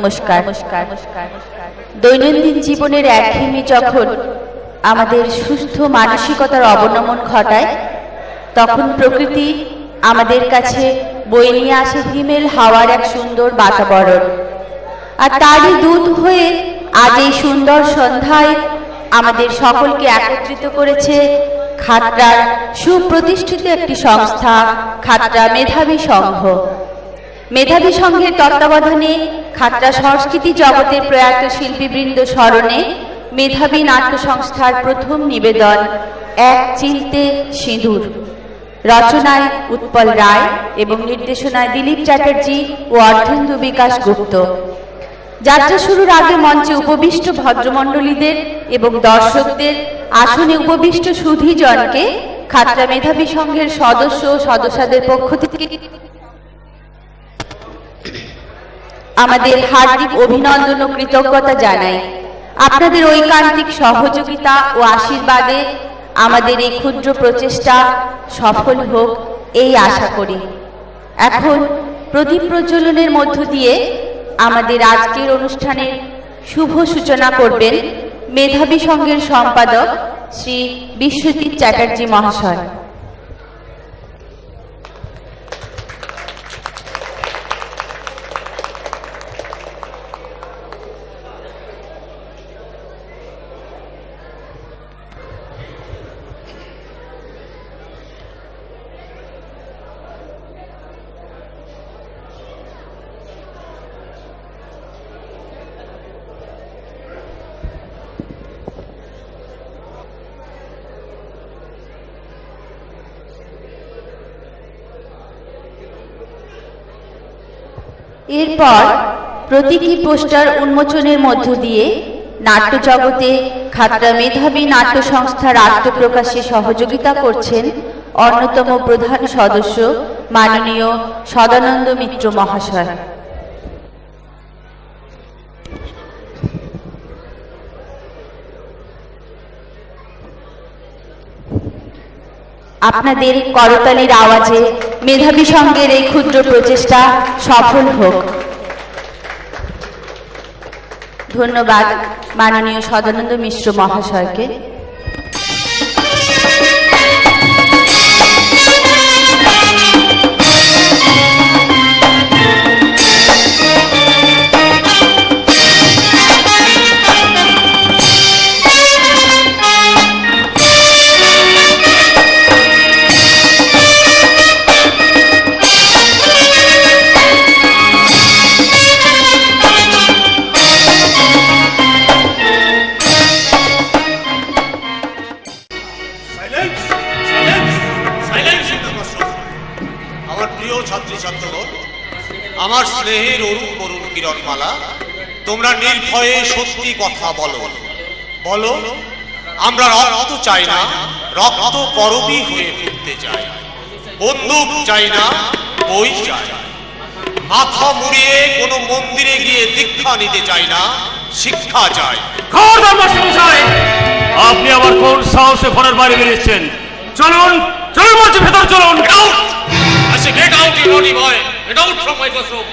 নমস্কার। দৈনন্দিন জীবনের একঘেয়েমি যখন আমাদের সুস্থ মানসিকতার অবনমন ঘটায়, তখন প্রকৃতি আমাদের কাছে বয়ে নিয়ে আসে হিমেল হাওয়ার এক সুন্দর বাতাবরণ। আর তারই দূত হয়ে আজ এই সুন্দর সন্ধ্যায় আমাদের সকলকে একত্রিত করেছে খাতড়ার সুপ্রতিষ্ঠিত একটি সংস্থা, খাতড়া মেধাবী সংঘ। মেধাবী সংঘের তত্ত্বাবধানে খাতড়া সংস্কৃতি জগতের প্রয়াত শিল্পীবৃন্দ স্মরণে মেধাবী নাট্য সংস্থার প্রথম নিবেদন এক চিলতে সিঁদুর, রচনায় উৎপল রায় এবং নির্দেশনায় দিলীপ চ্যাটার্জি ও অর্ধেন্দু বিকাশ গুপ্ত। যাত্রা শুরুর আগে মঞ্চে উপবিষ্ট ভদ্রমণ্ডলীদের এবং দর্শকদের, আসনে উপবিষ্ট সুধীজনকে খাতড়া মেধাবী সংঘের সদস্য ও সদস্যদের পক্ষ থেকে আমাদের হার্দিক অভিনন্দন ও কৃতজ্ঞতা জানাই। আপনাদের ঐকান্তিক সহযোগিতা ও আশীর্বাদে আমাদের এই ক্ষুদ্র প্রচেষ্টা সফল হোক এই আশা করি। এখন প্রদীপ প্রজ্বলনের মধ্য দিয়ে আমাদের আজকের অনুষ্ঠানের শুভ সূচনা করবেন মেধাবী সংঘের সম্পাদক শ্রী বিশ্বজিৎ চ্যাটার্জি মহাশয়। এরপর প্রতীকী পোস্টার উন্মোচনের মধ্য দিয়ে নাট্য জগতে খাতড়া মেধাবী নাট্য সংস্থার আত্মপ্রকাশে সহযোগিতা করছেন অন্যতম প্রধান সদস্য মাননীয় সদানন্দ মিত্র মহাশয়। আপনাদের করতালির আওয়াজে মেধাবী সংঘের এই ক্ষুদ্র প্রচেষ্টা সফল হোক। ধন্যবাদ মাননীয় সদানন্দ মিশ্র মহাশয়কে। আমার স্নেহের অরুণ বরুণ কিরণমালা, তোমরা নির্ভয়ে সত্যি কথা বলো বলো। আমরা রক্ত চাই না, রক্ত করবি হয়ে ঘুরতে চাই। বন্দুক চাই না, বই চাই। মাথা মুড়িয়ে কোনো মন্দিরে গিয়ে দীক্ষা নিতে চাই না, শিক্ষা চাই। আপনি আবার কোন সাহসে ঘরের বাইরে বেরিয়েছেন? চলুন চলুন বলছি, ভেতর চলুন। Get out, you naughty boy! Get out from my classroom!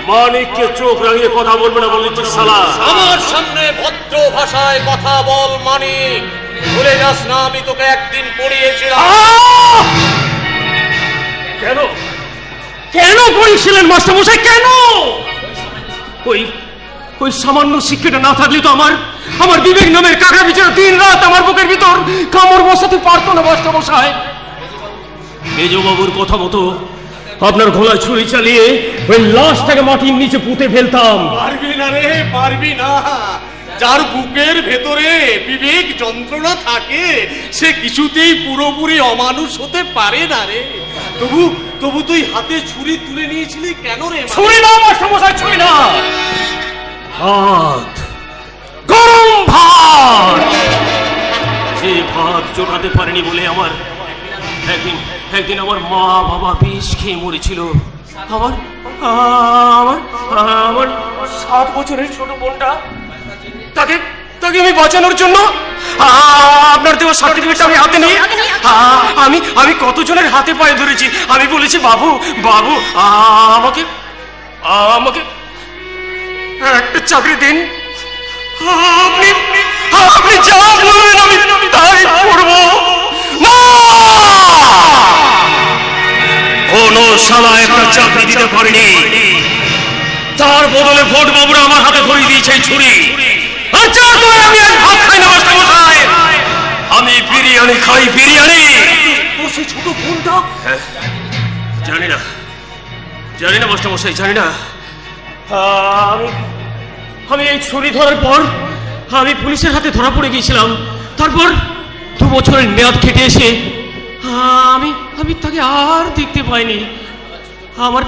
মানিককে চোখ রাঙিয়ে কথা বলবে না বলেছে শালা। আমার সামনে ভদ্র ভাষায় কথা বল মানিক। ভুলে যাস না আমি তোকে একদিন পড়িয়েছিলাম। কেন কেন পড়িয়েছিলেন মাস্টারমশাই? কেন? ওই সামান্য শিক্ষাটা না থাকলে তো আমার বিবেক নামের কাকা বিচার দিন রাত আমার বুকের ভিতর কামড় বসাতে পারতো না মাস্টারমশাই। মেজবাবুর কথা মতো আপনার গলায় ছুরি চালিয়ে ওই লাশটাকে মাটির নিচে পুঁতে ফেলতাম। পারবি না রে, পারবি না। যার বুকের ভেতরে বিবেক যন্ত্রণা থাকে সে কিছুতেই পুরোপুরি অমানুষ হতে পারে না রে। তবু তুই হাতে ছুরি তুলে নিয়েছিলি কেন রে? ছুরি না মাস্টারমশাই, ছুরি না, ভাত, গরম ভাত। যে ভাত জোটাতে পারেনি বলে আমার একদিন আমার মা বাবা বিষ খেয়ে মরেছিল। আমার 7 বছরের ছোট বোনটা, তাকে আমি বাঁচানোর জন্য আপনার দেওয়া সার্টিফিকেট আমি হাতে নিয়ে আমি কতজনের হাতে পায়ে ধরেছি। আমি বলেছি বাবু বাবু আমাকে একটা চাকরি দিন। আপনি আপনি যা বলবেন আমি তাই করব। কোন শালা একটা চাকরি দিতে পারেনি, তার বদলে ভোট বাবুরা আমার হাতে ধরিয়ে দিয়েছে ছুরি। আর চার করে আমি আর ভাত খাই না মাস্টারমশাই, আমি বিরিয়ানি খাই, বিরিয়ানি। ছোট ফোনটা জানি না মাস্টারমশাই, জানি না। আমি এই ছুরি ধরার পর আমি পুলিশের হাতে ধরা পড়ে গিয়েছিলাম। তারপর 2 বছরের মেয়াদ কেটে এসে আমি তাকে আর দেখতে পাইনি। আমার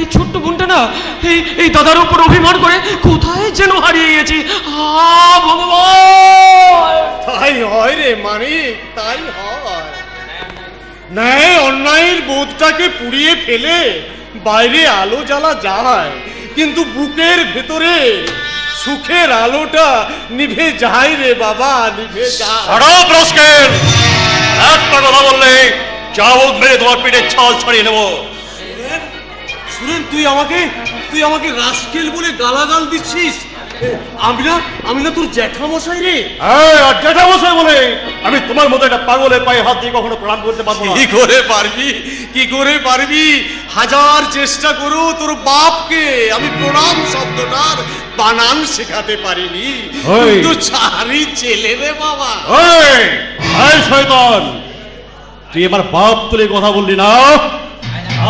এই ছোট্ট বোনটা না এই দাদার উপর অভিমান করে কোথায় যেন হারিয়ে গেছি। ভগবান! তাই হয় রে মানিক, তাই হয়। ন্যায় অন্যায়ের বোধটাকে পুড়িয়ে ফেলে বাইরে আলো জ্বালা যায়, কিন্তু বুকের ভেতরে সুখের আলোটা নিভে যায় রে বাবা, নিভে যায়। একটা কথা বললে চাবুক মেরে তোমার পিঠে ছাল ছড়িয়ে নেবো। সুরেন, তুই আমাকে রাস্কেল বলে গালাগাল দিচ্ছিস? আমি না তোর জ্যাঠামশাই রে। জ্যাঠামশাই বলে আমি তোমার মতো একটা পাগলের পায়ে হাত দিয়ে কখনো প্রণাম করতে পারবো না। কি করে পারবি? হাজার চেষ্টা করো তোর বাপকে আমি প্রণাম শব্দটার বানান শেখাতে পারিনি, কিন্তু চারি ছেলে রে বাবা। শয়তান, তুই এবার বাপ তুলে কথা বললি না।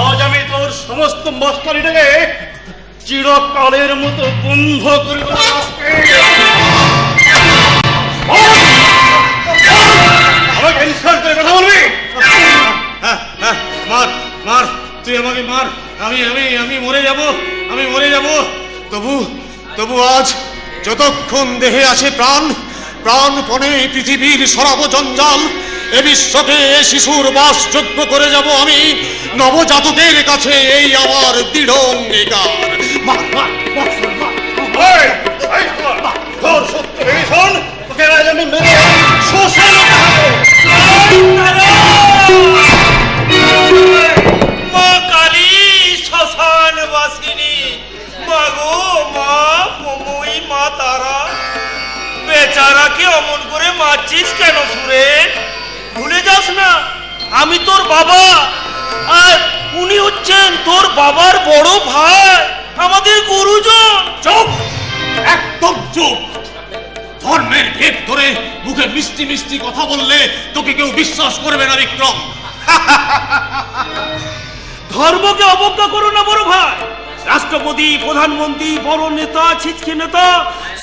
আজ আমি তোর সমস্ত মস্তানিটাকে চিরকালের মতো বন্ধ করে আমাকে ইনসাল্ট করে কথা বলবি? মার তুই আমাকে মার, আমি মরে যাব। তবু আজ যতক্ষণ দেহে আছে প্রাণপণে পৃথিবীর সরাব জঞ্জাল, এ বিশ্বকে শিশুর বাসযোগ্য করে যাব আমি নবজাতকের কাছে, এই আমার দৃঢ় অঙ্গীকার। মা কালী শ্মশান বাসিনী, মা গো মা মমই মা তারা, বেচারাকে অমন করে মারছিস কেন সুরেন? ভুলে যাস না আমি তোর বাবা, আর উনি হচ্ছেন তোর বাবার বড় ভাই, আমাদের গুরুজন। চুপ, একদম চুপ। ধর্মের ভেদ ধরে মুখে মিষ্টি মিষ্টি কথা বললে তোকে কেউ বিশ্বাস করবে না বিক্রম। ধর্মকে অবজ্ঞা করো না বড় ভাই। রাষ্ট্রপতি, প্রধানমন্ত্রী, বড় নেতা, ছিচকে নেতা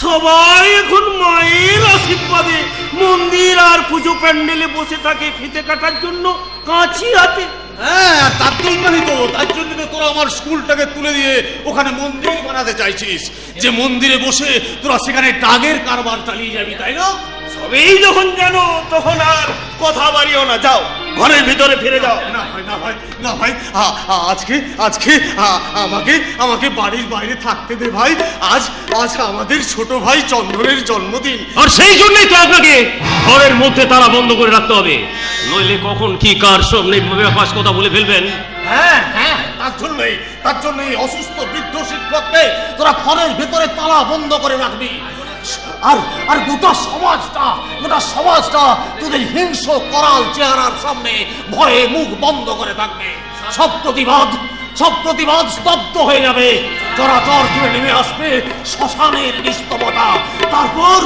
সবাই এখন মায়ের আশীর্বাদে মন্দির আর পুজো প্যান্ডেলে বসে থাকে ফিতে কাটার জন্য কাঁচি হাতে। হ্যাঁ, তার জন্যই তো তোরা আমার স্কুলটাকে তুলে দিয়ে ওখানে মন্দির বানাতে চাইছিস, যে মন্দিরে বসে তোরা সেখানে টাগের কারবার চালিয়ে যাবি, তাই না? সবেই যখন জানো তখন আর কথা বাড়িও না, যাও ঘরের ভিতরে ফিরে যাও। না ভাই, আজকে আমাকে বাড়ির বাইরে থাকতে দে ভাই। আজ আমাদের ছোট ভাই চন্দনের জন্মদিন, আর সেই জন্যই তো আপনাকে ঘরের মধ্যে তালা বন্ধ করে রাখতে হবে, নইলে কখন কি কার সব নির্বাস কথা বলে ফেলবেন। হ্যাঁ, তার জন্যই অসুস্থ বৃদ্ধ শিক্ষককে তোরা ঘরের ভেতরে তালা বন্ধ করে রাখবি। আর গোটা সমাজটা তোদের হিংস্র করাল চেহারার সামনে ভয়ে মুখ বন্ধ করে থাকবে। সব প্রতিবাদ স্তব্ধ হয়ে যাবে, চরাচর জুড়ে নেমে আসবে শ্মশানের নিস্তবতা। তারপর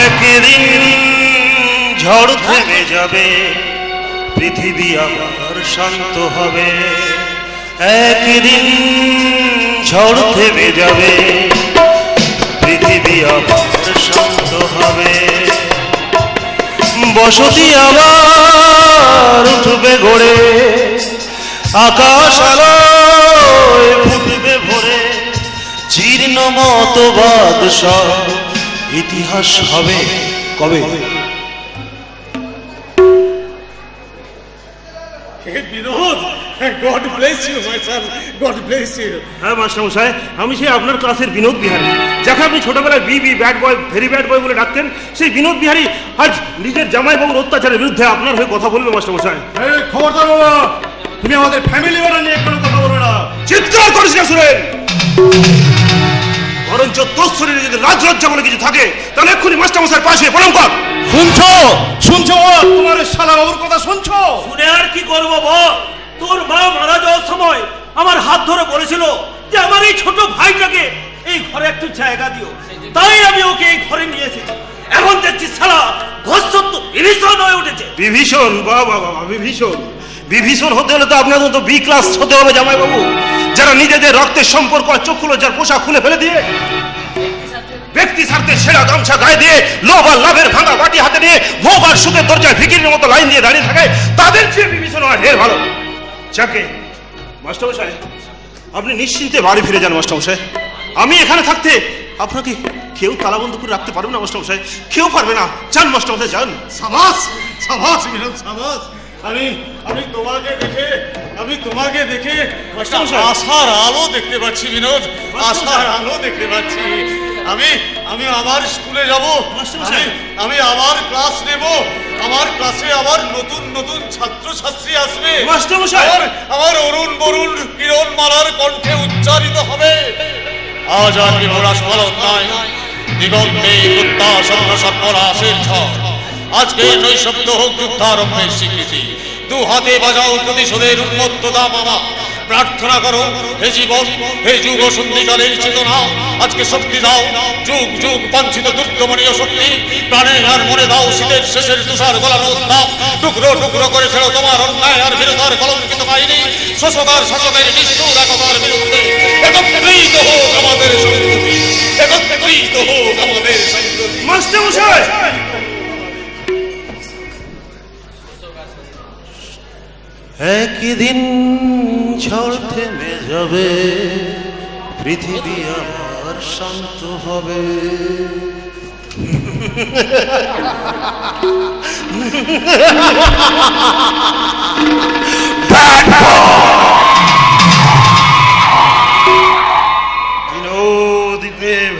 একদিন ঝড় থেমে যাবে, পৃথিবী আবার শান্ত হবে। একদিন ঝড় থেমে যাবে, পৃথিবী আবার শান্ত হবে। বসতি আবার উঠবে গড়ে, আকাশ আলোয় ফুটবে ভরে। জীর্ণ মতবাদ সব ইতিহাস হবে কবে? Binod, God bless you, my son. God bless you. হ্যাঁ মাস্টারমশাই, আমি সেই আপনার ক্লাসের বিনোদ বিহারী, যাকে আপনি ছোটবেলায় B bad boy, very bad বয় বলে ডাকতেন, সেই বিনোদ বিহারী আজ নিজের জামাইবাবুর অত্যাচারের বিরুদ্ধে আপনার হয়ে কথা বলবে মাস্টারমশাই। খবরদার বাবা, তুমি আমাদের ফ্যামিলি নিয়ে কোনো কথা বলবে না। চিৎকার করিস না সুরেন। বরঞ্চ তোর শরীরে যদি রাজলজ্জা বলে কিছু থাকে তাহলে এক্ষুনি মাস্টারমশাইয়ের পাশে প্রণাম কর। শুনছো শুনছো তোমার শালা বাবুর কথা শুনছো? শুনে আর কি করবো বল? তোর মা মারা যাওয়ার সময় আমার হাত ধরে বলেছিল যে আমার এই ছোট ভাইটাকে এই ঘরে একটু জায়গা দিও, তাই আমি ওকে এই ঘরে নিয়ে এসেছি। এখন দেখছি শালা ঘরসত্ব বিভীষণ হয়ে উঠেছে। বিভীষণ? বাবা বাবা, বিভীষণ বিভীষণ হতে হলে তো আপনাদের তো বি ক্লাস হতে হবে জামাই বাবু, যারা নিজেদের রক্তের সম্পর্ক আর চক্ষু লজ্জার পোশাক খুলে ফেলে দিয়ে ব্যক্তি স্বার্থে সেরা গামছা গায়ে দিয়ে লোভ আর লাভের ভাঙা বাটি হাতে নিয়ে ভোগ আর সুখের দরজায় ভিকিরির মতো লাইন দিয়ে দাঁড়িয়ে থাকে, তাদের চেয়ে বিভীষণ হয় ঢের ভালো। যাকে মাস্টারমশাই, আপনি নিশ্চিন্তে বাড়ি ফিরে যান মাস্টারমশাই। আমি এখানে থাকতে আপনাকে কেউ তালাবন্ধ করে রাখতে পারবে না মাস্টারমশাই, কেউ পারবে না। যান মাস্টারমশাই যান। সাবাস সাবাস বিনোদ সাবাস। আমি তোমাকে দেখে আশার আলো দেখতে পাচ্ছি বিনোদ, আশার আলো দেখতে পাচ্ছি। আমি আবার স্কুলে যাব, আমি আবার ক্লাস নেব, আমার ক্লাসে আবার নতুন নতুন ছাত্রছাত্রী আসবে। আমার অরুণ বরুণ কিরণ মালার কণ্ঠে উচ্চারিত হবে। আজ আর বিমরা স্মরণ নাই, দিগন্তে প্রত্যাশন্ন সর্বনাশের ঝড়। আজকে নৈশব্দ হোক যুদ্ধারম্ভের স্বীকৃতি। দু হাতে বাজাও প্রতিশোধের উন্মত্ত দাম আমার। প্রার্থনা করো হে জীবন, হে যুগ সন্ধিকালের চেতনা, আজকে শক্তি দাও, যুগ যুগ বাঞ্ছিত দুর্গমণীয় শক্তি। প্রাণে আর মনে দাও শীতের শেষের তুষার গলানো উত্তাপ। টুকরো টুকরো করে ফেলো তোমার অন্যায় আর বিরোধার কলঙ্কিত বাহিনী। শোষকার শাসকের নিষ্ঠুর একতার বিরুদ্ধে একত্রিত হোক আমাদের সংহতি, একত্রিত হোক আমাদের সংহতি। মাস্টারমশাই, একদিন ঝড় থেমে যাবে, পৃথিবী আবার শান্ত হবে। Binod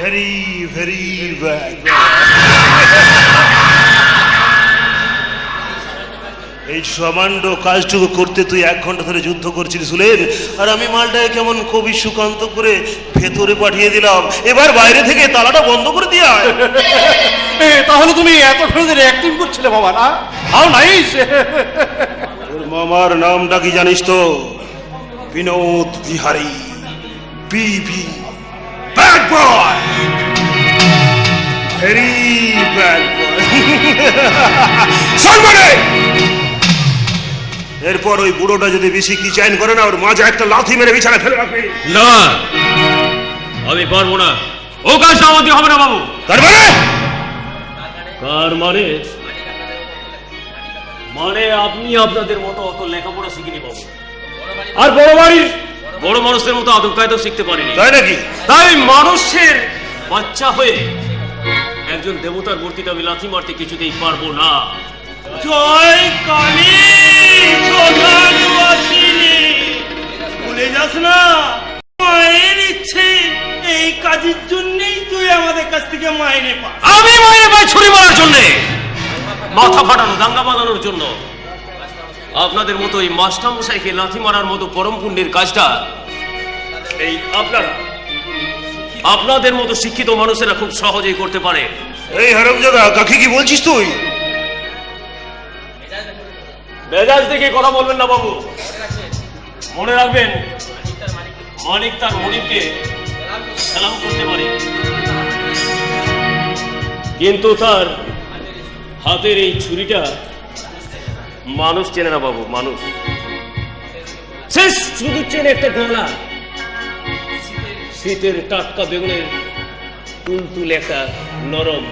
very very bad. এই সামান্য কাজটুকু করতে তুই 1 ঘন্টা ধরে যুদ্ধ করছিস সুলেন, আর আমি মালটাকে কেমন কবি সুকান্ত করে ভেতরে পাঠিয়ে দিলাম। এবার বাইরে থেকে তালাটা বন্ধ করে দিয়ে আয়। তাহলে তুমি এতক্ষণ ধরে অ্যাক্টিং করছিলে বাবা, না? How nice. তোর মামার নামটা কি জানিস তো? বিনোদ বিহারী, বিবি, ব্যাড বয়, ভেরি ব্যাড বয়। সম্মানে এরপর ওই বুড়োটা যদি বেশি কি চাইন করে না, ওর মাঝে একটা লাথি মেরে বিছানায় ফেলে রাখবি। না, আমি পারবো না, ও কাজটা আমাদের হবে না বাবু। তার মানে? তার মানে মানে আপনি আপনাদের মতো অত লেখাপড়া শিখিনি বাবু, আর বড় বাড়ির বড় মানুষদের মতো আদব কায়দা শিখতে পারিনি। তাই নাকি? তাই মানুষের বাচ্চা হয়ে একজন দেবতার মূর্তিটা আমি লাথি মারতে কিছুতেই পারবো না। জয় কালী শ্মশানবাসিনী, ভুলে যাস না মায়ের ইচ্ছে এই কাজের জন্যই তুই আমাদের কাছ থেকে মাইনে পা। আমি মায়ের পায়ে ছুরি মারার জন্য, মাথা ফাটানো, দাঙ্গা বাঁধানোর জন্য? আপনাদের মতো এই মাস্টার মশাইকে লাথি মারার মতো পরম পুণ্যের কাজটা এই আপনাদের মতো শিক্ষিত মানুষেরা খুব সহজেই করতে পারে। এই হারামজাদা, কাকে কি বলছিস তুই? মেজাজ দেখে কথা বলবেন না বাবু। মনে রাখবেন, মানিক তার মনিককে সালাম করতে পারে, কিন্তু তার হাতের এই ছুরিটা মানুষ চেনে না বাবু। মানুষ সে শুধু চেনে একটা গলা, শীতের টাটকা বেগুনের তুলতুল একটা নরম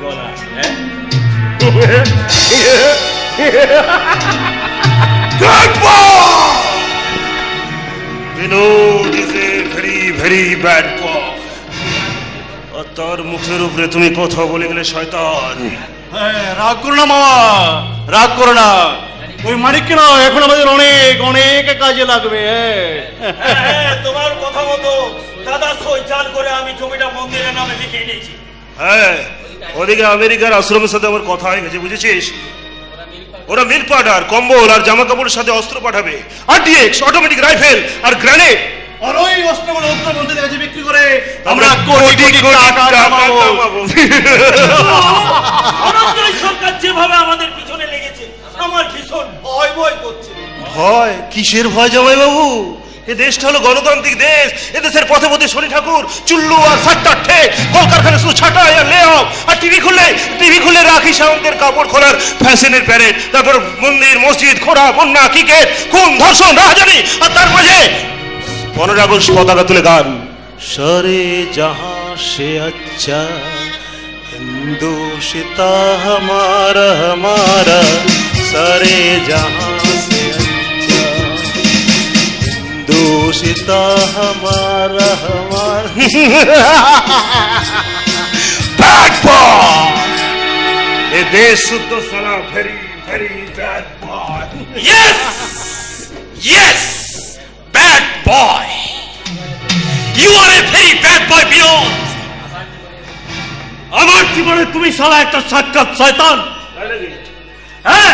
গলা। হ্যাঁ, Binod is a very very bad boy. আর তার মুখের উপরে তুমি কথা বলে গেলে শয়তান। রাগ করো না মামা, রাগ করো না। ওই মানিককে না এখন আমাদের অনেক অনেক কাজে লাগবে। তোমার কথা মতো দাদা সই চাল করে আমি জমিটা মন্দিরের নামে লিখে নিয়েছি। হ্যাঁ, ওদিকে আমেরিকার আশ্রমের সাথে আমার কথা হয়ে গেছে, বুঝেছিস? ওরা মিল্ক পাউডার, কম্বল আর জামা কাপড়ের সাথে অস্ত্র পাঠাবে, RTX, অটোমেটিক রাইফেল আর গ্রেনেড। আর ওই অষ্টমন অগ্রমন্ত্রীদের কাছে বিক্রি করে আমরা কোটি কোটি টাকা কামাবো। অনান্তরিক সরকার যেভাবে আমাদের পিছনে লেগেছে আমার ভীষণ ভয় ভয় করছে। ভয়? কিসের ভয় জামাইবাবু? এ দেশটা হলো গণতান্ত্রিক দেশ। এ দেশের পথে পথে শনি ঠাকুর, চুল্লু আর সাতটার ঠেক, কলকারখানা শুধু ছাটাই আর লে অফ, আর টিভি খুললে রাখি সামন্তের কাপড় খোলার ফ্যাশনের প্যারেড, তারপর মন্দির মসজিদ খোঁড়া বন্যা ক্রিকেট খুন ধর্ষণ রাজধানী, আর তার মাঝে 15 আগস্ট পতাকা তুলে গান সারে জাহাঁ সে আচ্ছা হিন্দুস্তা হামারা হামারা সারে জাহাঁ সে আচ্ছা হিন্দুস্তা হামারা হামারা। Bad boy! এ দেশ শুদ্ধ সালা very very bad boy. Yes! Yes! Bad boy! You are a very bad boy, Vinod! আমার জীবনে তুমি শালা একটা সাক্ষাৎ শয়তান। হ্যাঁ,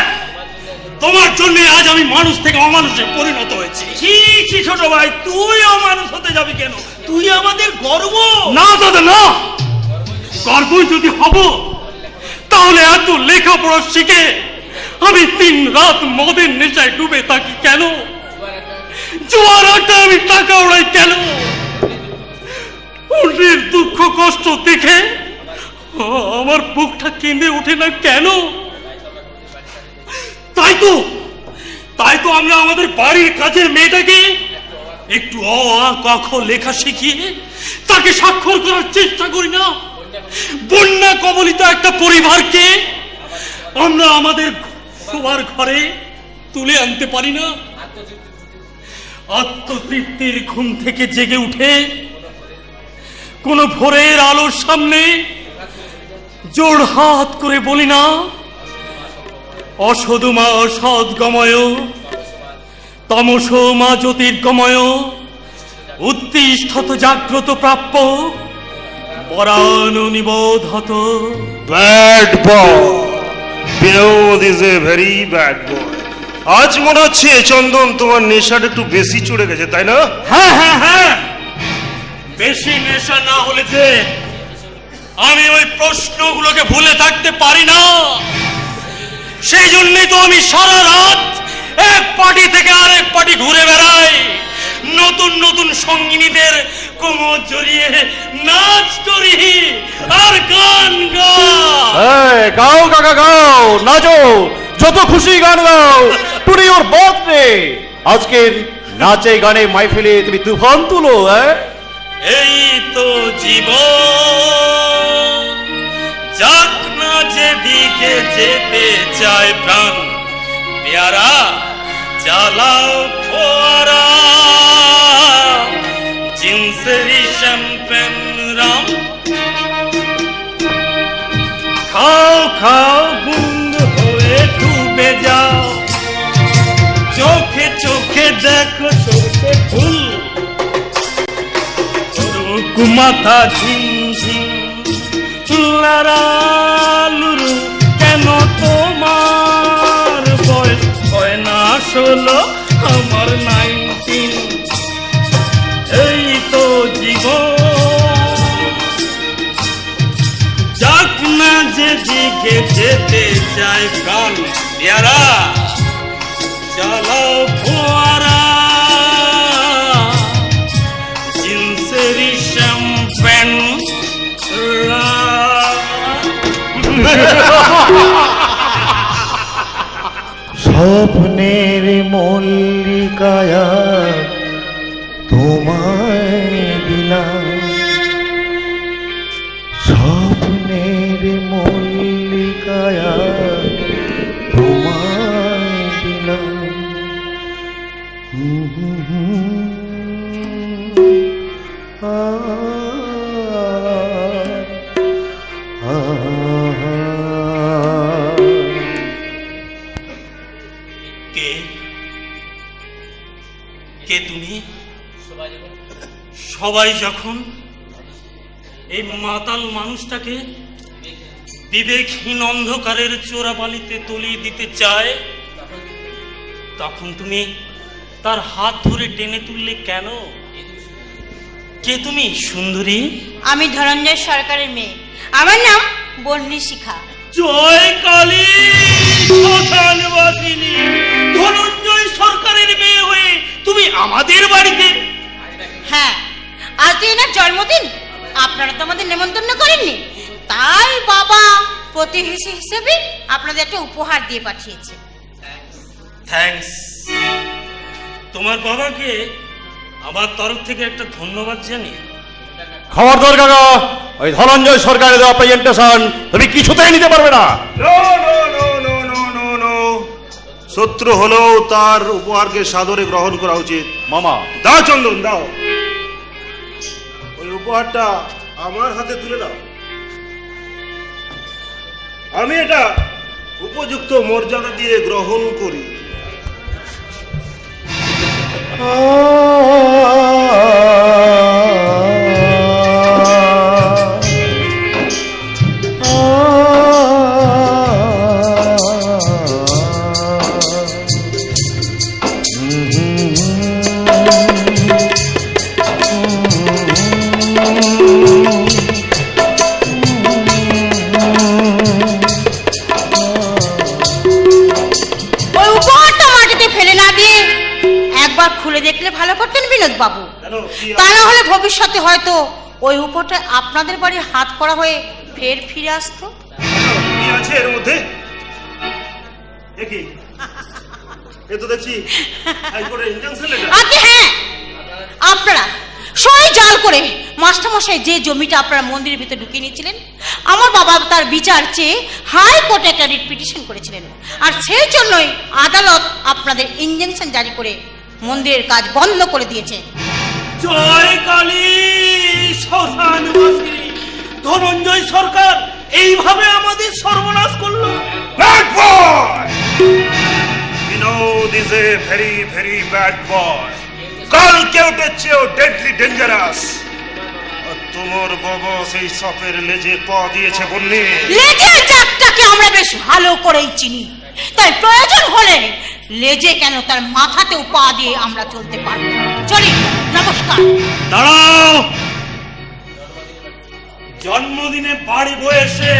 তোমার জন্য আজ আমি মানুষ থেকে অমানুষে পরিণত হয়েছি। ছি ছি ছোট ভাই, তুই অমানুষ হতে যাবি কেন? তুই আমাদের গর্ব। না দাদা না, গর্বই যদি হব তাহলে এত লেখাপড়া শিখে আমি 3 রাত মদের নেশায় ডুবে থাকি কেন? জোয়ার আড্ডা আমি টাকা ওড়াই কেন? অন্যের দুঃখ কষ্ট দেখে আমার বুকটা কেঁদে ওঠে না কেন? তাই তো আমরা আমাদের বাড়ির কাজের মেয়েটাকে একটু অ আ ক খ লেখা শিখিয়ে তাকে স্বাক্ষর করার চেষ্টা করি না? বন্যা কবলিত একটা পরিবারকে আমরা আমাদের সবার ঘরে তুলে আনতে পারি না? আত্মতৃপ্তির ঘুম থেকে জেগে উঠে কোন ভোরের আলোর সামনে জোড় হাত করে বলি না, অসধু মা অসৎ গময়, তমস মা জ্যোতির্গময়, উত্তিষ্ঠত জাগ্রত প্রাপ্য, পরাণ নিবোধত। Bad boy. Binod is a very bad boy. আজ মনে হচ্ছে চন্দন তোমার নেশাটা একটু বেশি চড়ে গেছে, তাই না? হ্যাঁ হ্যাঁ হ্যাঁ, বেশি নেশা না হলে যে আমি ওই প্রশ্নগুলোকে ভুলে থাকতে পারি না। সেই জন্যই তো আমি সারা রাত এক পার্টি থেকে আরেক পার্টি ঘুরে বেড়াই, নতুন নতুন সঙ্গিনীদের কোমর জড়িয়ে নাচ করি আর গান গাই। গাও কাকা গাও, নাচো, যত খুশি গান গাও। টুডে ওর বার্থডে, আজকের নাচে গানে মাইফিলে তুমি তুফান তুলো। এই তো জীবন, যাক না যেদিকে যেতে চায় প্রাণ, পেয়ারা চালাও ফোয়ারা, জিন্সেরি শ্যাম্পেন রাম, খাও খাও গুঙ্গ হয়ে ডুবে যাও, চোখে চোখে দেখো চোখে ফুল, কুমাথা ঝিমঝিম লারালুরু, কেন তোমার বয়স হয় না 16, আমার 19। এই তো জীবন, যাক না যেদিকে যেতে চায় প্রাণ, পেয়ারা চালাও ফোয়ারা, জিন্সেরি শ্যাম্পেন স্বপ্নের মল্লিকায়া তোমায় দিলাম, স্বপ্নের মল্লিকায়া তোমায় দিলাম। কে তুমি? সবাই যখন এই মাতাল মানুষটাকে বিবেকহীন অন্ধকারের চোরাবালিতে তলিয়ে দিতে চায়, তখন তুমি তার হাত ধরে টেনে তুললে কেন? কে তুমি সুন্দরী? আমি ধনঞ্জয় সরকারের মেয়ে, আমার নাম বন্যী শিখা। জয় কালী শ্মশানবাসিনী, ধনঞ্জয় সরকারের মেয়ে হয়ে তুমি আমাদের বাড়িতে? হ্যাঁ, আজ এনার জন্মদিন, আপনারা তো আমাদের নেমন্তন্ন করেননি, তাই বাবা প্রতিবেশী হিসেবে আপনাদের একটা উপহার দিয়ে পাঠিয়েছে। থ্যাঙ্কস। তোমার বাবাকে আমার তরফ থেকে একটা ধন্যবাদ জানিয়ে। খবরদার কাকা, ওই ধনঞ্জয় সরকারের দেওয়া প্রেজেন্টেশন তুমি কিছুতেই নিতে পারবে না। শত্রু হলেও তার উপহারকে সাদরে গ্রহণ করা উচিত। মামা দাও, চন্দন দাও, ওই উপহারটা আমার হাতে তুলে দাও। আমি এটা উপযুক্ত মর্যাদা দিয়ে গ্রহণ করি। ওই উপহারটা মাটিতে ফেলে না দিয়ে একবার খুলে দেখলে ভালো করতেন বিনোদ বাবু। তা না হলে ভবিষ্যতে হয়তো ওই উপহারটা আপনাদের বাড়ির হাত করা হয়ে ফের ফিরে আসতো। কি আছে এর মধ্যে? দেখি, এ তো দেখছি হাইকোর্টের ইনজাংশন লেটার। আচ্ছা হ্যাঁ, আপনারা সবাই জাল করে মাস্টারমশাই যে জমিটা আপনারা মন্দিরের ভিতরে ঢুকিয়ে নিয়েছিলেন, আমার বাবা তার বিচার চেয়ে হাইকোর্টে একটা রিট পিটিশন করেছিলেন, আর সেই জন্যই আদালত আপনাদের ইনজাংশন জারি করে মন্দিরের কাজ বন্ধ করে দিয়েছে। জয় কালী শ্মশানবাসিনী, ধনঞ্জয় সরকার এইভাবে আমাদের সর্বনাশ করলো। Bad boy! Vinod is a very, very bad boy. কালকে উঠেছেও ডেডলি ডেঞ্জারাস। তোমার বাবা সেই সাপের লেজে পা দিয়েছে বললে। লেজের জাতটাকে আমরা বেশ ভালো করেই চিনি, তাই প্রয়োজন হলে লেজে কেন তার মাথাতেও পা দিয়ে আমরা চলতে পারবো। চলি, নমস্কার। দাঁড়াও, জন্মদিনে বাড়ি বয়ে এসে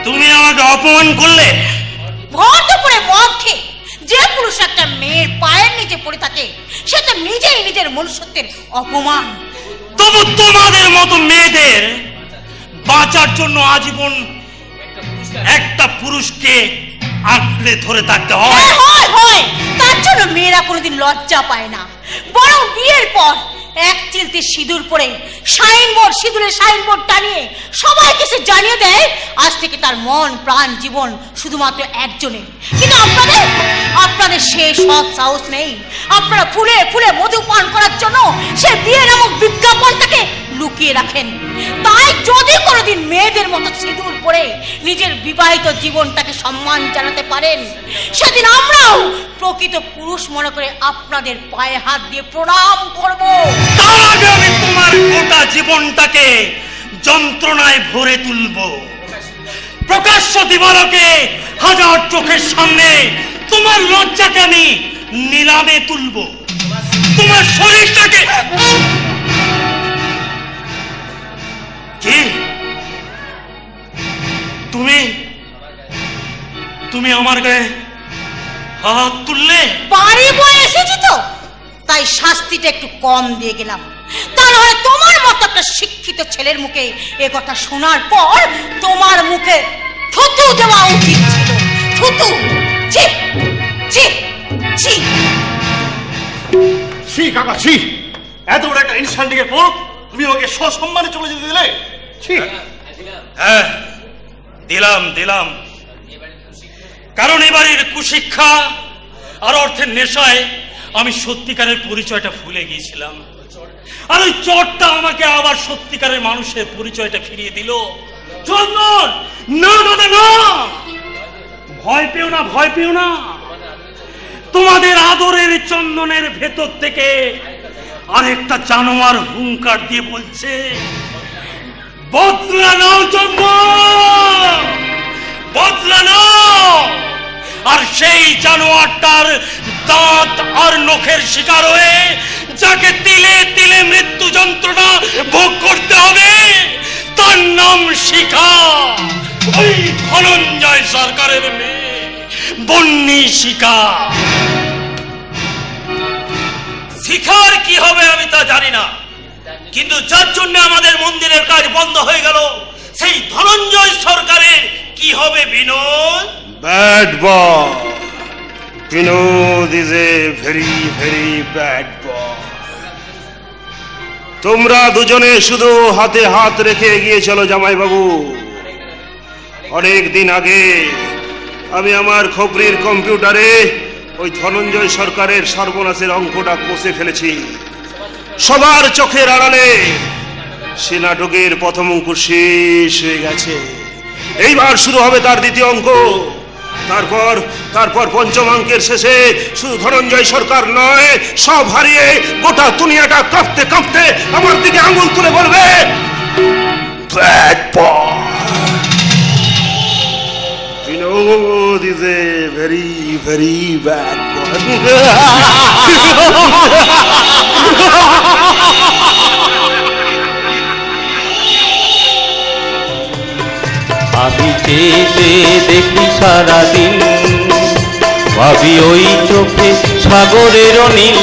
তুমি আমাকে অপমান করলে। ভর দুপুরে মদ খেয়ে যে পুরুষ একটা মেয়ের পায়ের নিচে পড়ে থাকে, সে তো নিজেই নিজের মনুষ্যত্বের অপমান। তবু তোমাদের মতো মেয়েদের বাঁচার জন্য আজীবন একটা পুরুষকে আঁকড়ে ধরে থাকতে হয়। হয়, তার জন্য মেয়েরা কোনোদিন লজ্জা পায় না, বরং বিয়ের পর এক চিলতে সিঁদুর পরে সাইনবোর্ড, সিঁদুরের সাইনবোর্ড টানিয়ে সবাইকে সে জানিয়ে দেয় আজ থেকে তার মন প্রাণ জীবন শুধুমাত্র একজনের। কিন্তু আপনাদের সে সৎ সাহস নেই। আপনারা ফুলে ফুলে মধু পান করার জন্য সে বিয়ে নামক বিজ্ঞাপনটাকে লুকিয়ে রাখেন। তাই যদি কোনোদিন মেয়েদের মতো সিঁদুর পরে নিজের বিবাহিত জীবনটাকে সম্মান জানাতে পারেন, সেদিন আমরাও প্রকৃত পুরুষ মনে করে আপনাদের পায়ে হাত দিয়ে প্রণাম করব। তার আগে আমি তোমার গোটা জীবনটাকে যন্ত্রণায় ভরে তুলব। প্রকাশ্য দিবালোকে হাজার চোখের সামনে তোমার লজ্জাকে আমি নিলামে তুলব। তোমার শরীরটাকে কি তুমি আমার গায়ে হাত তুললে? বাড়ি বয়ে এসেছি তো, তাই শাস্তিটা একটু কম দিয়ে গেলাম। তা নাহলে তোমার মতো একটা শিক্ষিত ছেলের মুখে এ কথা শোনার পর তোমার মুখে থুতু দেওয়া উচিত ছিল। থুতু, ছি ছি ছি। ছি কাকা ছি, এত বড় একটা ইনসাল্টিংয়ের পর তুমি ওকে সসম্মানে চলে যেতে দিলে? ছি। হ্যাঁ, দিলাম, কারণ এবারের কুশিক্ষা আর অর্থের নেশায় আমি সত্যিকারের পরিচয়টা ভুলে গিয়েছিলাম, আর ওই চটটা আমাকে আবার সত্যিকারের মানুষের পরিচয়টা ফিরিয়ে দিল। চন্দন, না দাদা না, ভয় পেও না। তোমাদের আদরের চন্দনের ভেতর থেকে আরেকটা জানোয়ার হুঙ্কার দিয়ে বলছে, বদলা নাও চন্দন, বদলা নাও। আর সেই জানোয়ারটার দাঁত আর নখের শিকার হয়ে যাকে তিলে তিলে মৃত্যু যন্ত্রণা ভোগ করতে হবে, তার নাম শিখা। ওই ধনঞ্জয় সরকারের মেয়ে বন্নি শিখা। শিখার কি হবে আমি তা জানি না, কিন্তু যার জন্য আমাদের মন্দিরের কাজ বন্ধ হয়ে গেল, সেই ধনঞ্জয় সরকারের কি হবে Binod? Bad boy. Binod is a very very bad boy. তোমরা দুজনে শুধু হাতে হাত রেখে এগিয়ে চলো জামাইবাবু। অনেক দিন আগে আমি আমার খবরের কম্পিউটারে ওই ধনঞ্জয় সরকারের সর্বনাশের অঙ্কটা কষে ফেলেছি। সবার চোখের আড়ালে সে নাটকের প্রথম অঙ্ক শেষ হয়ে গেছে। এইবার শুরু হবে তার দ্বিতীয় অঙ্ক। তারপর পঞ্চম অঙ্কের শেষে শুধু ধনঞ্জয় সরকার নয়, সব হারিয়ে গোটা দুনিয়াটা কাঁপতে কাঁপতে আমার দিকে আঙুল তুলে বলবে, bad boy. Binod is a very very bad boy. আমি চেয়ে চেয়ে দেখি সারাদিন, ভাবি ওই চোখে সাগরের নীল।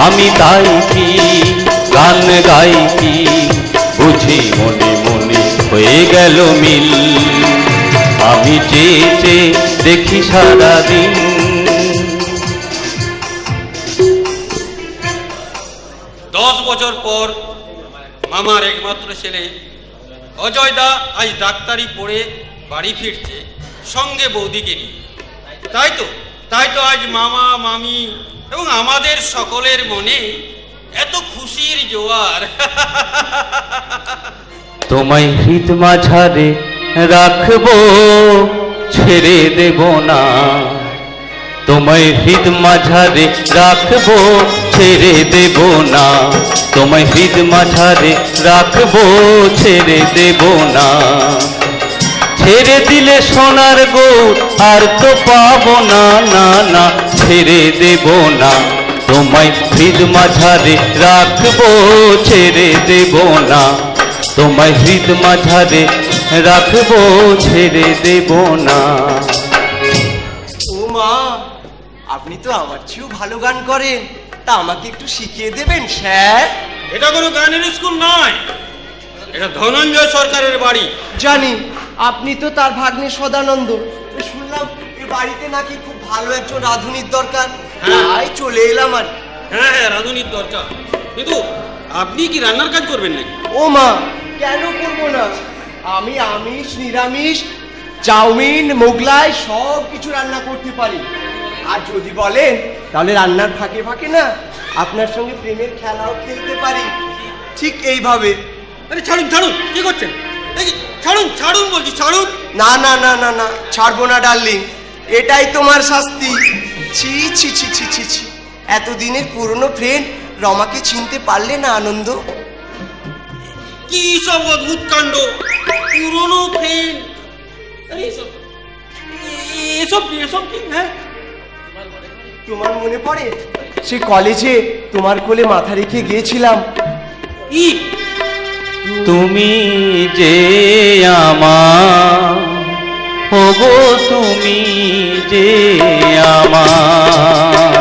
আমি তাই কি গান গাই কি, বুঝি মনে মনে হয়ে গেল মিল। আমি চেয়ে চেয়ে দেখি সারাদিন। 10 বছর পর মামার একমাত্র ছেলে অজয় দা আজ ডাক্তারি পড়ে বাড়ি ফিরছে, সঙ্গে বৌদিকে নিয়ে। তাই তো আজ মামা মামি এবং আমাদের সকলের মনে এত খুশির জোয়ার। তোমায় হৃদ মাঝারে রাখবো, ছেড়ে দেব না। তোমায় হৃদ মাঝারে রাখবো, ছেড়ে দেব না। তোমায় হৃদ মাঝারে রাখবো, ছেড়ে দেব না। ছেড়ে দিলে সোনার গৌর আর তো পাবো না, না না, ছেড়ে দেব না। তোমায় হৃদ মাঝারে রাখবো, ছেড়ে দেব না। তোমায় হৃদ মাঝারে রাখবো, ছেড়ে দেব না। ও মা, আপনি তো আমার চেয়েও ভালো গান করেন, তা আমাকে একটু শিখিয়ে দেবেন স্যার? এটা কোনো গানের স্কুল নয়, এটা ধনঞ্জয় সরকারের বাড়ি। জানি, আপনি তো তার ভাগ্নে সদানন্দ। শুনলাম এ বাড়িতে নাকি খুব ভালো একজন রাঁধুনির দরকার, তাই চলে এলাম। আর হ্যাঁ, রাঁধুনির দরকার, কিন্তু আপনি কি রান্নার কাজ করবেন নাকি? ও মা, কেন করবো না? আমি আমিষ নিরামিষ, চাউমিন মোগলাই সব কিছু রান্না করতে পারি। আর যদি বলেন তাহলে রান্নার ফাঁকে ফাঁকে না আপনার সঙ্গে প্রেমের খেলাও খেলতে পারি, ঠিক এইভাবে। আরে ছাড়ুন, কি করছেন? ছাড়ুন বলছি, ছাড়ুন। না না না না না, ছাড়বো না ডার্লিং, এটাই তোমার শাস্তি। ছি ছি ছি ছি ছি ছি, এতদিনের পুরনো ফ্রেন্ড রমাকে চিনতে পারলে না আনন্দ? কি সব অদ্ভুত কাণ্ড, পুরনো ফ্রেন্ড, এসব কি? হ্যাঁ, তোমার মনে পড়ে সে কলেজে তোমার কোলে মাথা রেখে গিয়েছিলাম? তুমি যে আমার, ওগো তুমি যে আমার,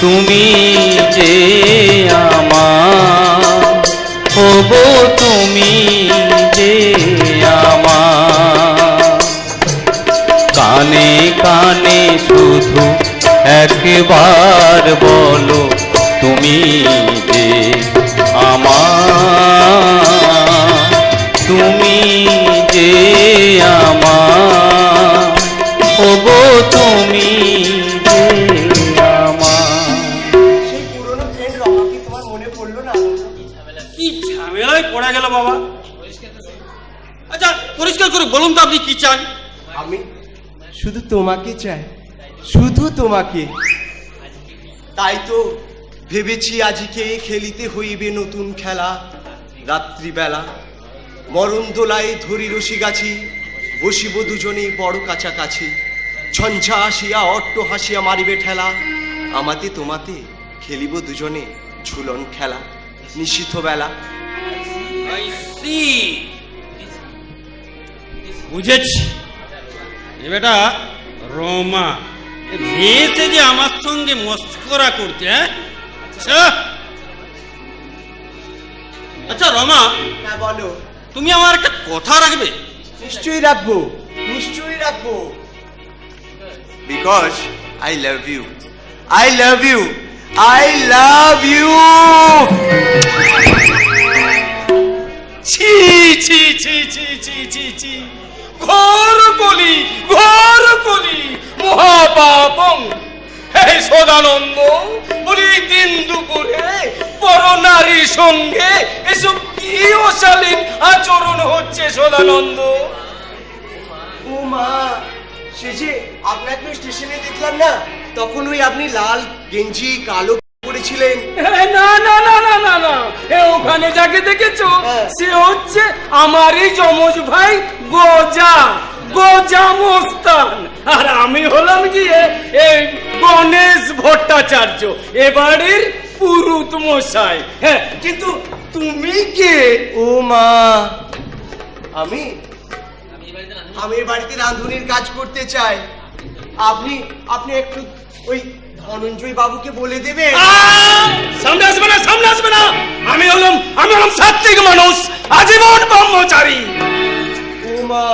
তুমি যে আমার, ওগো তুমি যে আমার। কানে কানে শুধু একবার বলো, তুমি যে আমার, তুমি যে আমার, ওগো তুমি যে আমার। সেই পুরনো ফ্রেন্ড রমাকে তোমার মনে পড়লো না? কি ঝামেলায় পড়া গেল বাবা। আচ্ছা, পরিষ্কার করে বলুন তো আপনি কি চান? আমি শুধু তোমাকে চাই, শুধু তোমাকে। তাই তো ভেবেছি আজকে খেলিতে হইবে নতুন খেলা। রাত্রিবেলা মরণ দোলায় ধরি রশি গাছি, বসিব দুজনেই বড় কাছাকাছি। ঝঞ্ঝা আসিয়া অট্ট হাসিয়া মারিবে ঠেলা, আমাতে তোমাতে খেলিব দুজনে ঝুলন খেলা নিশীথ বেলা। I see. বুঝেছি এ বেটা রমা ভেয়েছে যে আমার সঙ্গে মস্করা করতে। হ্যাঁ আচ্ছা রমা, হ্যাঁ বলো। তুমি আমার একটা কথা রাখবে? নিশ্চয়ই রাখবো, নিশ্চয়ই রাখবো। Because I love you, I love you, I love you. ছি ছি ছি ছি ছি ছি ছি, ঘোর কলি, ঘোর কলি, মহাপাপং। এই সদানন্দ বলি দিন দুপুরে বড় নারীর সঙ্গে এসব কি অশালীন আচরণ হচ্ছে সদানন্দ? ও মা, সে যে আপনাকে স্টেশনে দেখলাম না, তখন ওই আপনি লাল গেঞ্জি কালো পরেছিলেন। না না না না না না, ওখানে যাকে দেখেছো সে হচ্ছে আমারই যমজ ভাই গোজা, গোজা মোস্তান। আর আমি হলাম গিয়ে এই গণেশ ভট্টাচার্য, এবাড়ির পুরুত মশাই। হ্যাঁ, কিন্তু তুমি কে? ও মা, আমি আমি এই বাড়িতে রাঁধুনির কাজ করতে চাই। আপনি আপনি একটু ওই ধনঞ্জয় বাবুকে বলে দেবেন। সামনে আসবে না, সামনে আসবে না। আমি হলাম সাত্বিক মানুষ, আজীবন ব্রহ্মচারী। ও মা,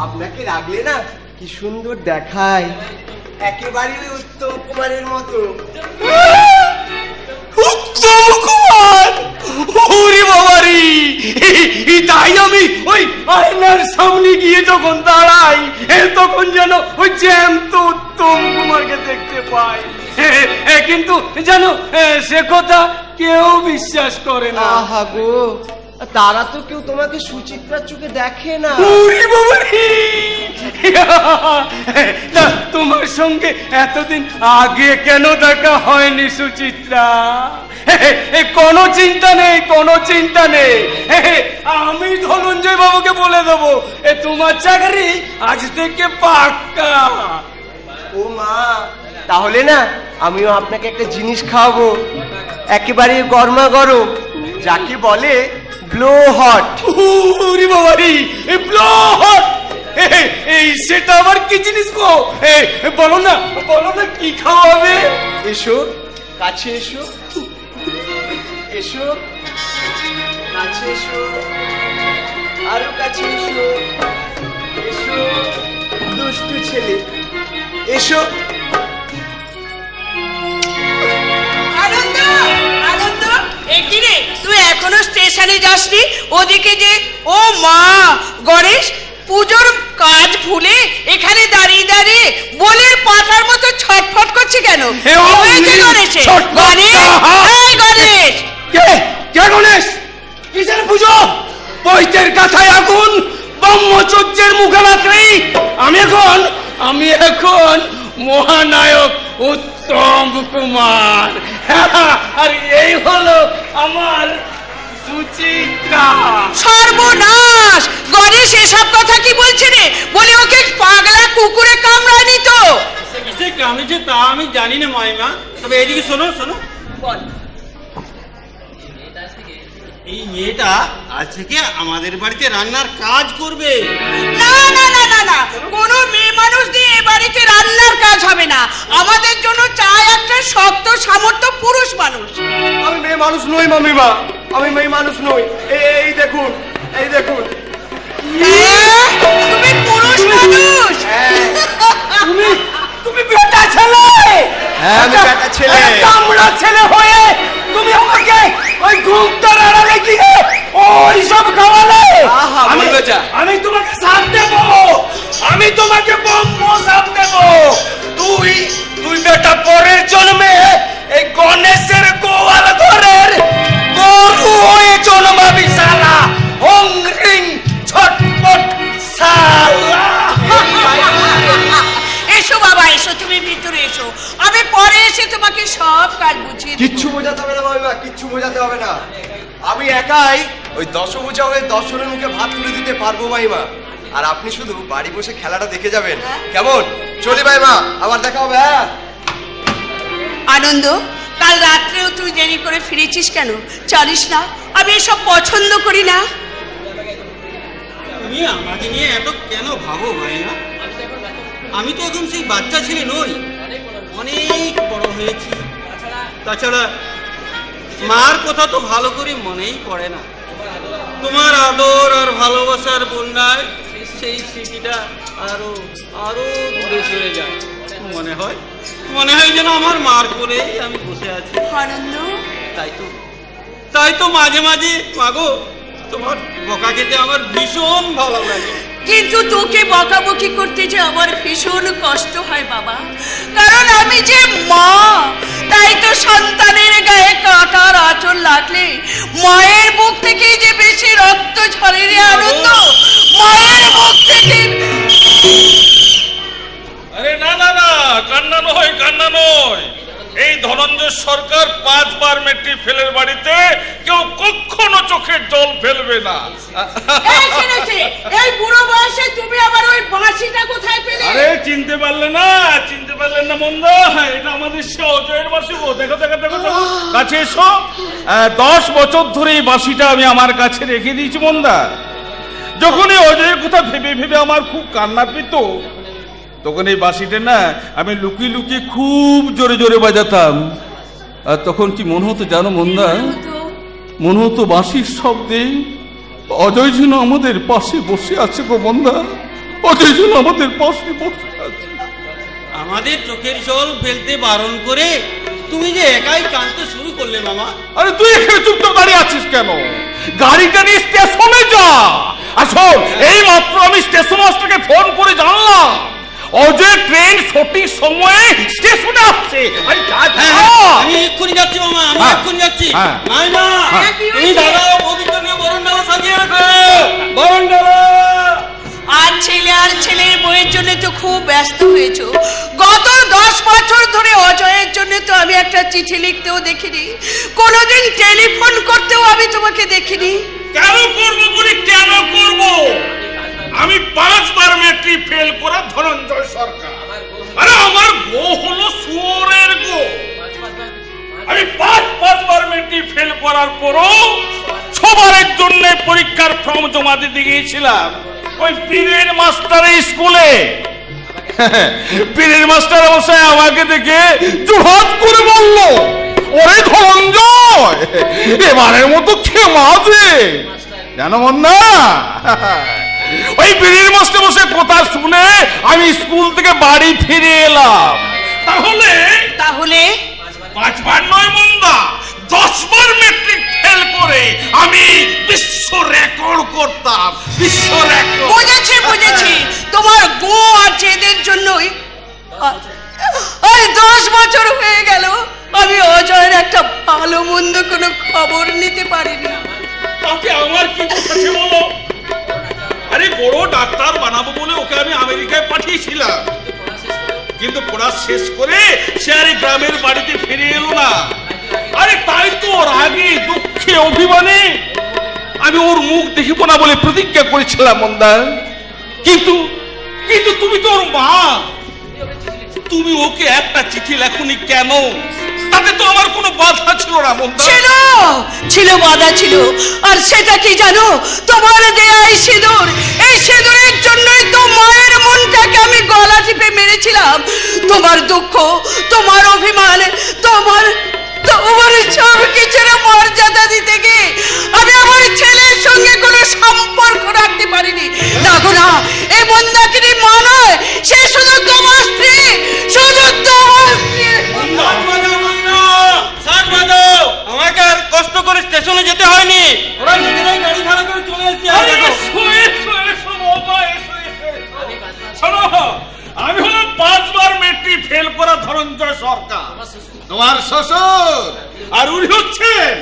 আপনাকে রাখলে না কি সুন্দর দেখায়, একেবারে ওই উত্তম কুমারের মতো। উত্তম কুমার, ওরে বাবারি! তাই আমি ওই আয়নার সামনে গিয়ে যখন দাঁড়াই, তখন যেন ওই জ্যান্ত উত্তম কুমারকে দেখতে পাই। কিন্তু জানো, সে কথা কেউ বিশ্বাস করে না। আহা গো, তারা তো কেউ তোমাকে সুচিত্রার চোখে দেখে না। ওরে বাবারি! তা তোমার সঙ্গে এতদিন আগে কেন দেখা হয়নি সুচিত্রা? কোনো চিন্তা নেই, কোনো চিন্তা নেই। আমি ধনঞ্জয় বাবুকে বলে দেবো তোমার চাকরি আজ থেকে পাক্কা। ও মা, তাহলে না আমিও আপনাকে একটা জিনিস খাওয়াবো, একেবারে গরমা গরম, যাকে বলে ব্লো হট। ওরে বাবারি, ব্লো হট! এই সেটা আবার কি জিনিস গো? বলো না, বলো না কি খাওয়াবে? এসো কাছে, এসো এসো কাছে, এসো আরো কাছে, এসো এসো দুষ্টু ছেলে, এসো। আনন্দ, আনন্দ, একি রে, তুই এখনো স্টেশনে যাসনি? ওদিকে যে, ও মা, গণেশ পুজোর কাজ ভুলে এখানে দাঁড়িয়ে দাঁড়িয়ে বলের পাতার মতো ছটফট করছে কেন? গণেশ, গণেশ, কে কে গণেশ? কিসের পুজো? পৈতের কাথায় আগুন, ব্রহ্মচর্যের মুখে রাখলেই আমি এখন মহানায়ক উত্তম কুমার। আর এই হলো আমার সুচিত্রা। সর্বনাশ! গণেশ এসব কথা কি বলছে রে? বলে ওকে পাগলা কুকুরে কামড়ানি তো। কিসে কামড়েছে তা আমি জানি না মাইমা, তবে এদিকে শোনো শোনো। বল। এই মেয়েটা আজ থেকে আমাদের বাড়িতে রান্নার কাজ করবে। না না না না না, কোনো মেয়ে মানুষ দিয়ে এ বাড়িতে রান্নার কাজ হবে না। আমাদের জন্য চাই একটা শক্ত সামর্থ্য পুরুষ মানুষ। আমি মেয়ে মানুষ নই মামিমা, আমি মেয়ে মানুষ নই। এই দেখুন, এই দেখুন। তুমি পুরুষ মানুষ? তুমি বেটা ছেলে? হ্যাঁ, আমি বেটা ছেলে। কামড়া ছেলে হয়ে তুমি আমাকে ওই ঘুমটার আড়ালে গিয়ে ওই সব খাওয়ালে? আহা, বলবে যা। আমি তোমাকে সাথ দেব, আমি তোমাকে ব্রহ্ম সাথ দেব। তুই বেটা পরের জন্মে এই গণেশের গোয়াল ঘরের গরু হয়ে জন্মাবি শালা। হং রিং ছটপট শালা। এসো বাবা, এসো, তুমি ভিতরে এসো, আমি পরে এসে তোমাকে সব কাজ বুঝিয়ে দেব। কিচ্ছু বোঝাতে হবে না মামিমা, কিচ্ছু বোঝাতে হবে না। আমি একাই ওই দশভুজা হয়ে 10 জনের মুখে ভাত তুলে দিতে পারবো মাইমা। আর আপনি শুধু বাড়ি বসে খেলাটা দেখে যাবেন, কেমন? চলি মাইমা, আবার দেখা হবে। হ্যাঁ আনন্দ, কাল রাত্রেও তুই দেরি করে ফিরেছিস কেন? চলিস না, আমি এসব পছন্দ করি না। তুমি আমাকে নিয়ে এত কেন ভাবো মাইনা? আমি তো এখন সেই বাচ্চা ছেলে নই, অনেক বড় হয়েছি। তাছাড়া মার কথা তো ভালো করে মনেই পড়ে না। তোমার আদর আর ভালোবাসার বন্যায় সেই স্মৃতিটা আরো আরো দূরে চলে যায়। মনে হয় যেন আমার মার কোলেই আমি বসে আছি। আনন্দ, তাই তো মাঝে মাঝে মাগো তোমার বকা খেতে আমার ভীষণ ভালো লাগে। কিন্তু তোকে বকাবকি করতে যে আমার ভীষণ কষ্ট হয় বাবা, কারণ আমি যে মা। তাই তো সন্তানের গায়ে কাঁটার আঁচল লাগলে মায়ের মুখ থেকেই যে বেশি রক্ত ঝরে রে আনন্দ, মায়ের মুখ থেকে। আরে না না না, কান্না নয়। এই ধনঞ্জয় সরকার 5 বার মেট্রিক ফেলের বাড়িতে কেউ কখনো চোখের জল ফেলবে না। এই বুড়ো বয়সে তুমি আবার ওই বাঁশিটা কোথায় পেলে? আরে চিনতে পারলেন না মন্দা? এটা আমাদের সে অজয়ের বাঁশি গো। দেখো কাছে এসো। 10 বছর ধরে এই বাঁশিটা আমি আমার কাছে রেখে দিয়েছি মন্দা। যখন এই অজয়ের কথা ভেবে আমার খুব কান্না পেত, তখন এই বাঁশিটা না আমি লুকিয়ে খুব জোরে বাজাতাম। আর তখন কি মনে হতো জানো মন্দা? মনে হতো বাঁশির শব্দে অজয় যেন আমাদের পাশে বসে আছে গো মন্দা। অজয় যেন আমাদের পাশে বসে আছে। আমাদের চোখের জল ফেলতে বারণ করে তুমি যে একাই কাঁদতে শুরু করলে মামা। আরে তুই এখানে চুপচাপ দাঁড়িয়ে আছিস কেন? গাড়িটা নিয়ে স্টেশনে যা। আসল এই মাত্র আমি স্টেশন মাস্টারকে ফোন করে জানলাম অজয় ট্রেন সঠিক সময়ে স্টেশনে আসছে। আমি এক্ষুনি যাচ্ছি মামা, এক্ষুনি যাচ্ছি। মাইনা, তুমি দাদা বৌদিকে নিয়ে বরণডালা সাজিয়ে রাখো। বরণডালা। আর ছেলের বইয়ের জন্য তো খুব ব্যস্ত হয়েছো। গত 10 বছর ধরে অজয়ের জন্য তো আমি একটা চিঠি লিখতেও দেখিনি, কোনোদিন টেলিফোন করতেও আমি তোমাকে দেখিনি। কেন করব? আমি 5 বার মেট্রিক ফেল করা ধনঞ্জয় সরকার। আরে আমার গো হলো শুয়োরের গো। আমি 5 বার মেট্রিক ফেল করার পরও 6 বারের জন্য পরীক্ষার ফর্ম জমা দিতে গিয়েছিলাম ওই পীরের মাস্টারের স্কুলে। পীরের মাস্টার মশাই আমাকে দেখে জোহাত করে বলল, ওরে ধনঞ্জয়, এবারের মতো ক্ষমা দে। জানো মন্না, ওই পীরের মাস্টার মশাই কথা শুনে আমি স্কুল থেকে বাড়ি ফিরে এলাম। তাহলে 5 বার নয় মন্দা, 10 বার মেট্রিক ফেল করে আমি বিশ্ব রেকর্ড করতাম। বিশ্ব রেকর্ড। বুঝেছি। তোমার গো আর জেদের জন্যই ওই 10 বছর হয়ে গেল আমি অজয়ের একটা ভালো মন্দ কোনো খবর নিতে পারিনি। তাতে আমার কি আছে বলো? আরে বড় ডাক্তার বানাবো বলে ওকে আমি আমেরিকায় পাঠিয়েছিলাম, কিন্তু পড়া শেষ করে সে আর গ্রামের বাড়িতে ফিরে এলো না। আরে তাই তো ওর আগে দুঃখে অভিমানে আমি ওর মুখ দেখিব না বলে প্রতিজ্ঞা করেছিলাম মন্দা। কিন্তু তুমি তো ওর মা, তুমি ওকে একটা চিঠি লেখনি কেন? তাতে তো আমার কোনো বাধা ছিল না মন্দা। ছিল বাধা ছিল। আর সেটা কি জানো? তোমার দেয়া এই সিঁদুর, এই সিঁদুরের জন্যই তো মায়ের মনটাকে আমি গলা টিপে মেরেছিলাম। তোমার দুঃখ, তোমার অভিমান, তোমার সব কিছুর মর্যাদা দিতে গিয়ে আমি আমার ছেলের সঙ্গে কোনো সম্পর্ক রাখতে পারিনি। দেখো না, এই মন্দাকিনী মা নয়, সে শুধু তোমার স্ত্রী, শুধু তোমার স্ত্রী। আমাকে আর কষ্ট করে স্টেশনে যেতে হয়নি, ওরা নিজেরাই গাড়ি ভাড়া করে চলে এসেছে। আমি হলাম 5 বার মেট্রিক ফেল করা ধনঞ্জয় সরকার, তোমার শ্বশুর। আর উনি হচ্ছেন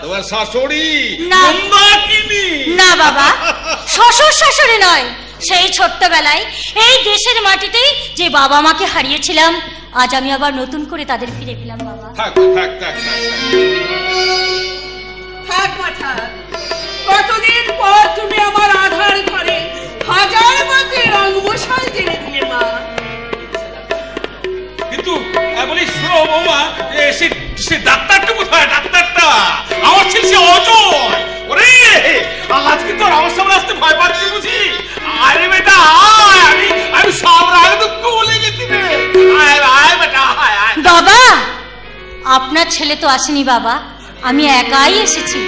তোমার শাশুড়ি মন্দাকিনী। না বাবা, শ্বশুর শাশুড়ি নয়। সেই ছোট্টবেলায় এই দেশের মাটিতেই যে বাবা মাকে হারিয়েছিলাম, আজ আমি আবার নতুন করে তাদের ফিরে পেলাম বাবা। থাক। কতদিন পর তুমি আমার আধার ঘরে হাজার মাকে রং মশাল জেনে দিলে মা। কিন্তু বলি শোনো ও বৌমা, সে ডাক্তারটা কোথায়? ডাক্তারটা আমার ছেলে, সে অজয়। ওরে আজকে তোর আমার সামনে আসতে ভয় পাচ্ছি বুঝি? আরে বেটা আয়, আমি সব রাগ দুঃখ বলে গেছি রে। আয় আয় বেটা আয় আয়। বাবা, আপনার ছেলে তো আসেনি বাবা, আমি একাই এসেছি।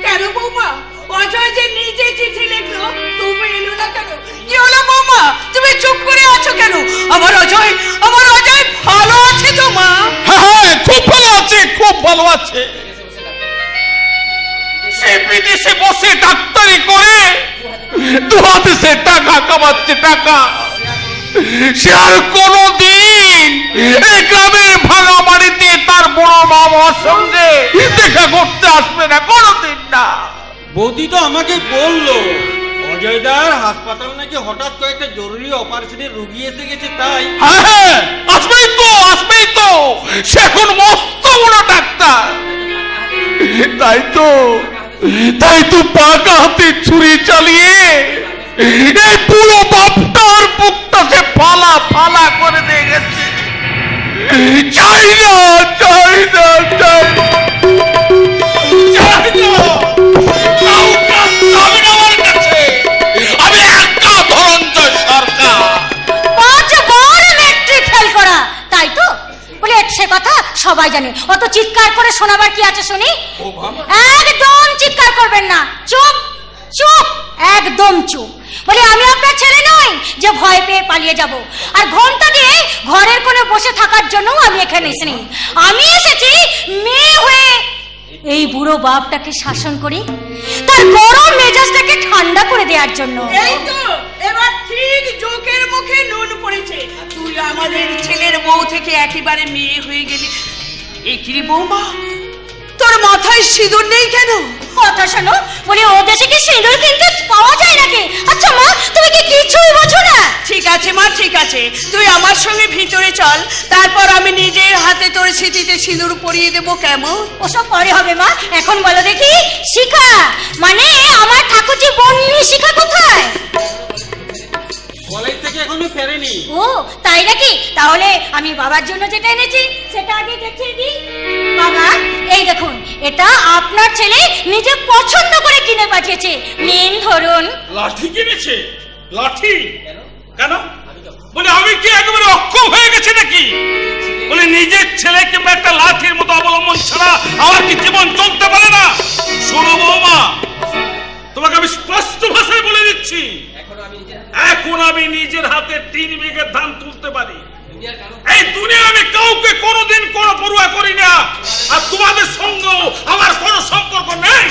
কেন বৌমা, অজয় যে নিজে চিঠি লিখলো, তুমি এলো না কেন? কি হলো বৌমা, তুমি চুপ করে আছো কেন? আমার অজয় ভালো আছে তো মা? হ্যাঁ, খুব ভালো আছে, খুব ভালো আছে। সে বিদেশে বসে ডাক্তারি করে দু হাতে সে টাকা কামাচ্ছে, টাকা। সে আর কোনদিন এই গ্রামের ভাঙা বাড়িতে তার বড় মামার সঙ্গে দেখা করতে আসবে না, কোনদিন না। বৌদি তো আমাকে বললো অজয়দার হাসপাতাল নাকি হঠাৎ কয়েকটা জরুরি অপারেশনের রুগী এসে গেছে, তাই। হ্যাঁ, আসবেই তো। সে এখন মস্ত বড় ডাক্তার। তাই তো পাকা হাতে ছুরি চালিয়ে এই পুরো বাপটার বুকটা সে ফালা ফালা করে দিয়ে গেছে। চাই না। আমি একটা ধনঞ্জয় সরকার। 5 বার ম্যাট্রিক ফেল করা, তাই তো? বলে সে কথা সবাই জানে, অত চিৎকার করে শোনাবার কি আছে শুনি? একদম চিৎকার করবেন না, চুপ চুপ, একদম চুপ। বলে আমি আপনার ছেলে নই যে ভয় পেয়ে পালিয়ে যাব, আর ঘন্টা দিয়ে ঘরের কোণে বসে থাকার জন্য আমি এখানে এসেছি। আমি এসেছি মেয়ে হয়ে এই বুড়ো বাপটাকে শাসন করি, তার গরম মেজাজটাকে ঠান্ডা করে দেওয়ার জন্য। এই তো এবার ঠিক জোকের মুখে নুন পড়েছে। তুই আমাদের ছেলের বউ থেকে একেবারে মেয়ে হয়ে গেলি। এই কি রে বৌমা, তোর মাথায় সিঁদুর নেই কেন? কথা শোনো, বলে ও দেশে কি সিঁদুর কিনতে পাওয়া যায় নাকি? আচ্ছা মা, তুমি কি কিছুই বোঝো না? ঠিক আছে মা, ঠিক আছে, তুই আমার সঙ্গে ভিতরে চল, তারপর আমি নিজের হাতে তোর স্মৃতিতে সিঁদুর পরিয়ে দেবো, কেমন? ওসব পরে হবে মা, এখন বলো দেখি শিখা মানে আমার ঠাকুরজি বন্নি শিখা কোথায়? কলেজ থেকে এখনো ফেরেনি। ও তাই নাকি? তাহলে আমি বাবার জন্য যেটা এনেছি সেটা আগে দেখিয়ে দিই। বাবা, এই দেখুন, এটা আপনার ছেলে নিজে পছন্দ করে কিনে পাঠিয়েছে, নিন ধরুন। লাঠি কিনেছে? লাঠি কেন? বলে আমি কি একেবারে অক্ষম হয়ে গেছে নাকি? বলে নিজের ছেলেকে একটা লাঠির মতো অবলম্বন ছাড়া আমার কি জীবন চলতে পারে না? শোনো বৌমা, তোমাকে আমি স্পষ্ট ভাষায় বলে দিচ্ছি, এখন আমি নিজের হাতে 3 বিঘে ধান তুলতে পারি। এই দুনিয়া আমি কাউকে কোনোদিন কোনো পরোয়া করি না, আর তোমাদের সঙ্গেও আমার কোনো সম্পর্ক নেই।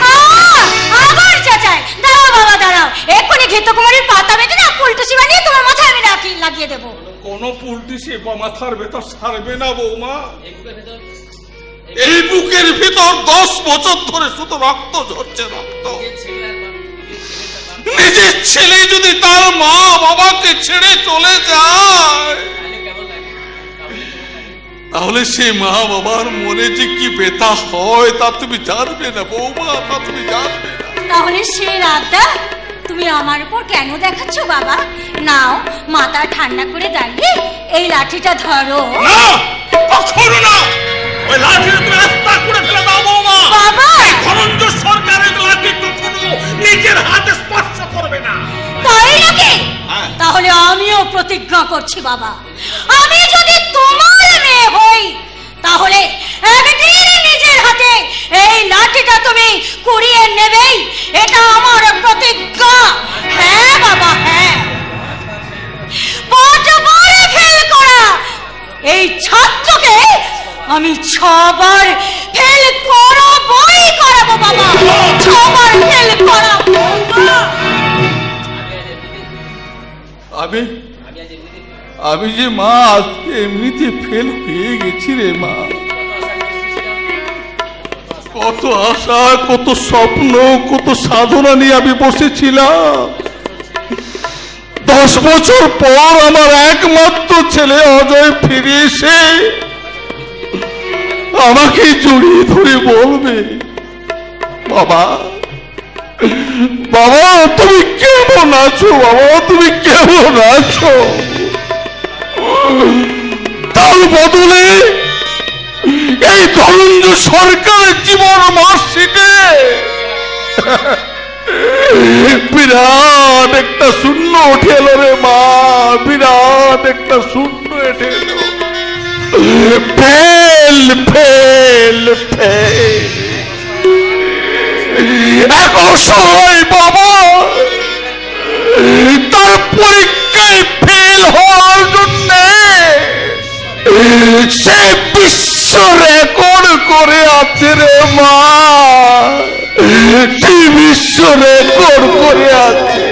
আবার চাচাই, দাঁড়াও বাবা দাঁড়াও, এক্ষুনি ঘৃতকুমারীর পাতা বেটে না পুলটুসি বানিয়ে তোমার মাথায় আমি লাগিয়ে দেবো। কোন পুলটিসে মাথার ভেতর সারবে না বৌমা। এই বুকের ভিতর 10 বছর ধরে শুধু রক্ত ঝরছে, রক্ত। নিজের ছেলে যদি তার মা বাবাকে ছেড়ে চলে যায়, তাহলে সে মা বাবার মনে যে কি ব্যথা হয় তা তুমি জানবে না বৌমা, তা তুমি জানবে না। তাহলে সে রাতটা তুমি আমার উপর কেন দেখাচ্ছ বাবা? নাও, মাথা ঠান্ডা করে দাঁড়িয়ে এই লাঠিটা ধরো। না, কখনো না, ওই লাঠি তুমি রাস্তা করে ফেলে দাও বৌমা। বাবা, এই ধনঞ্জয় সরকারের লাঠি কখনো নিজের হাতে স্পর্শ করবে না। তাই নাকি? তাহলে আমিও প্রতিজ্ঞা করছি বাবা, আমি যদি তোমার মেয়ে হই তাহলে একদিন নিজের হাতে এই লাঠিটা তুমি কুড়িয়ে নেবেই, এটা আমার প্রতিজ্ঞা। হ্যাঁ বাবা, হ্যাঁ। 5 বার ফেল করা এই ছাত্রকে আমি 6 বার ফেল করাবো বাবা, 6 বার ফেল করাবো। আমি যে মা আজকে এমনিতে ফেল হয়ে গেছি রে মা। কত আশা, কত স্বপ্ন, কত সাধনা নিয়ে আমি বসেছিলাম। 10 বছর পর আমার একমাত্র ছেলে অজয় ফিরে এসে আমাকে জড়িয়ে ধরে বলবে, বাবা বাবা তুমি কেমন আছো, বাবা তুমি কেমন আছো? তার বদলে এই ধনঞ্জ সরকারের জীবন মার্কশিটে বিরাট একটা শূন্য উঠে এলো রে মা, বিরাট একটা শূন্য উঠে এলো। Fail fail fail. এখন সময় বাবা তার পরীক্ষায় ফেল হওয়ার জন্য সে বিশ্ব রেকর্ড করে আছে রে মা, সে বিশ্ব রেকর্ড করে আছে,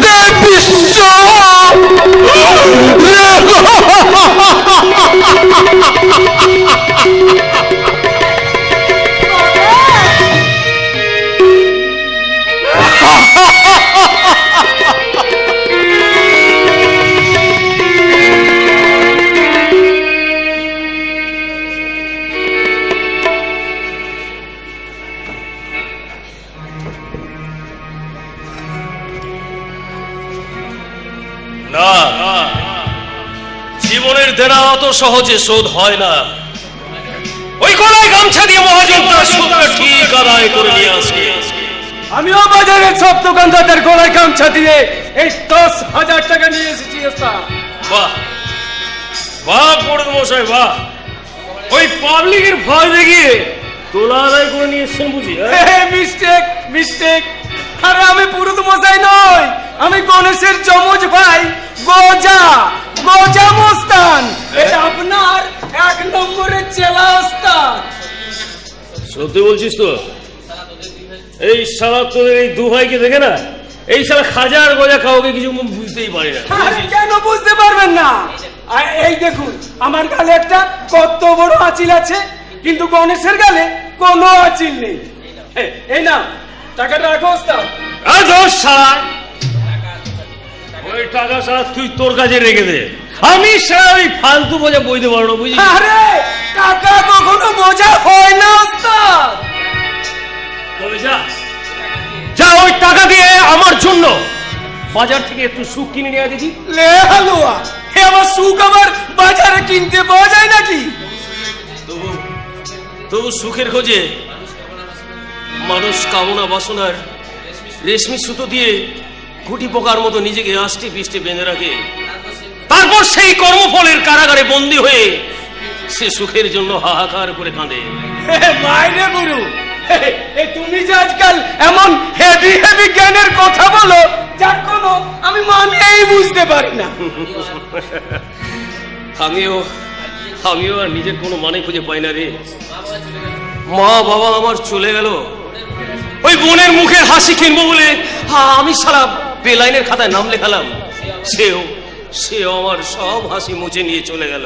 সে বিশ্ব না, জীবনের দেনা অত সহজে শোধ হয় না। ওই গলায় গামছা দিয়ে মহাজন তার সুদটা ঠিক আদায় করে নিয়ে আসে। আমিও বাজারের সব দোকানদারদের গলায় গামছা দিয়ে এই 10,000 টাকা নিয়ে এসেছি। বাহ বাহ পড়ে মশাই বাহ, ওই পাবলিকের ভয় দেখিয়ে তোলা আদায় করে নিয়ে এসছেন বুঝি? Mistake mistake. আরে আমি পুরুত মশাই নই, আমি গণেশের যমজ ভাই গজা, গজা মস্তান। এটা আপনার 1 নম্বরের চেলা ওস্তাদ। সত্যি বলছিস তো? এই শালা তোদের এই দু ভাইকে দেখে না, এই শালা খাজা আর গজা কাউকে কিছু বুঝতেই পারে না। আরে কেন বুঝতে পারবেন না? আর এই দেখুন আমার গালে একটা কত বড় আঁচিল আছে, কিন্তু গণেশের গালে কোনো আঁচিল নেই। এই না টাকাটা রাখো ওস্তাদ। ওই টাকা সারা তুই তোর কাছে রেখে দে, আমি সারা ওই ফালতু বোঝা বইতে পারবো না বুঝলি? আরে টাকা কখনো বোঝা হয় না ওস্তাদ। তবে যা যা ওই টাকা দিয়ে আমার জন্য বাজার থেকে একটু সুখ কিনে নিয়ে দেখি। লে হালুয়া, হে আমার সুখ আবার বাজারে কিনতে পাওয়া যায় নাকি? তবু সুখের খোঁজে মানুষ কামনা বাসনার রেশমি সুতো দিয়ে গুটি পোকার মতো নিজেকে আষ্টে পিষ্টে বেঁধে রাখে, তারপর সেই কর্মফলের কারাগারে বন্দী হয়ে সে সুখের জন্য হাহাকার করে কাঁদে। মাইরে গুরু, তুমি যে আজকাল এমন হেভি হেভি জ্ঞানের কথা বলো যার কোনো আমি মানেই বুঝতে পারি না। আমিও আর নিজের কোনো মানে খুঁজে পাই না রে। মা বাবা আমার চলে গেল, ওই বোনের মুখের হাসি কিনবো বলে আমি সারা বেলাইনের খাতায় নাম লেখালাম, সেও আমার সব হাসি মুছে নিয়ে চলে গেল।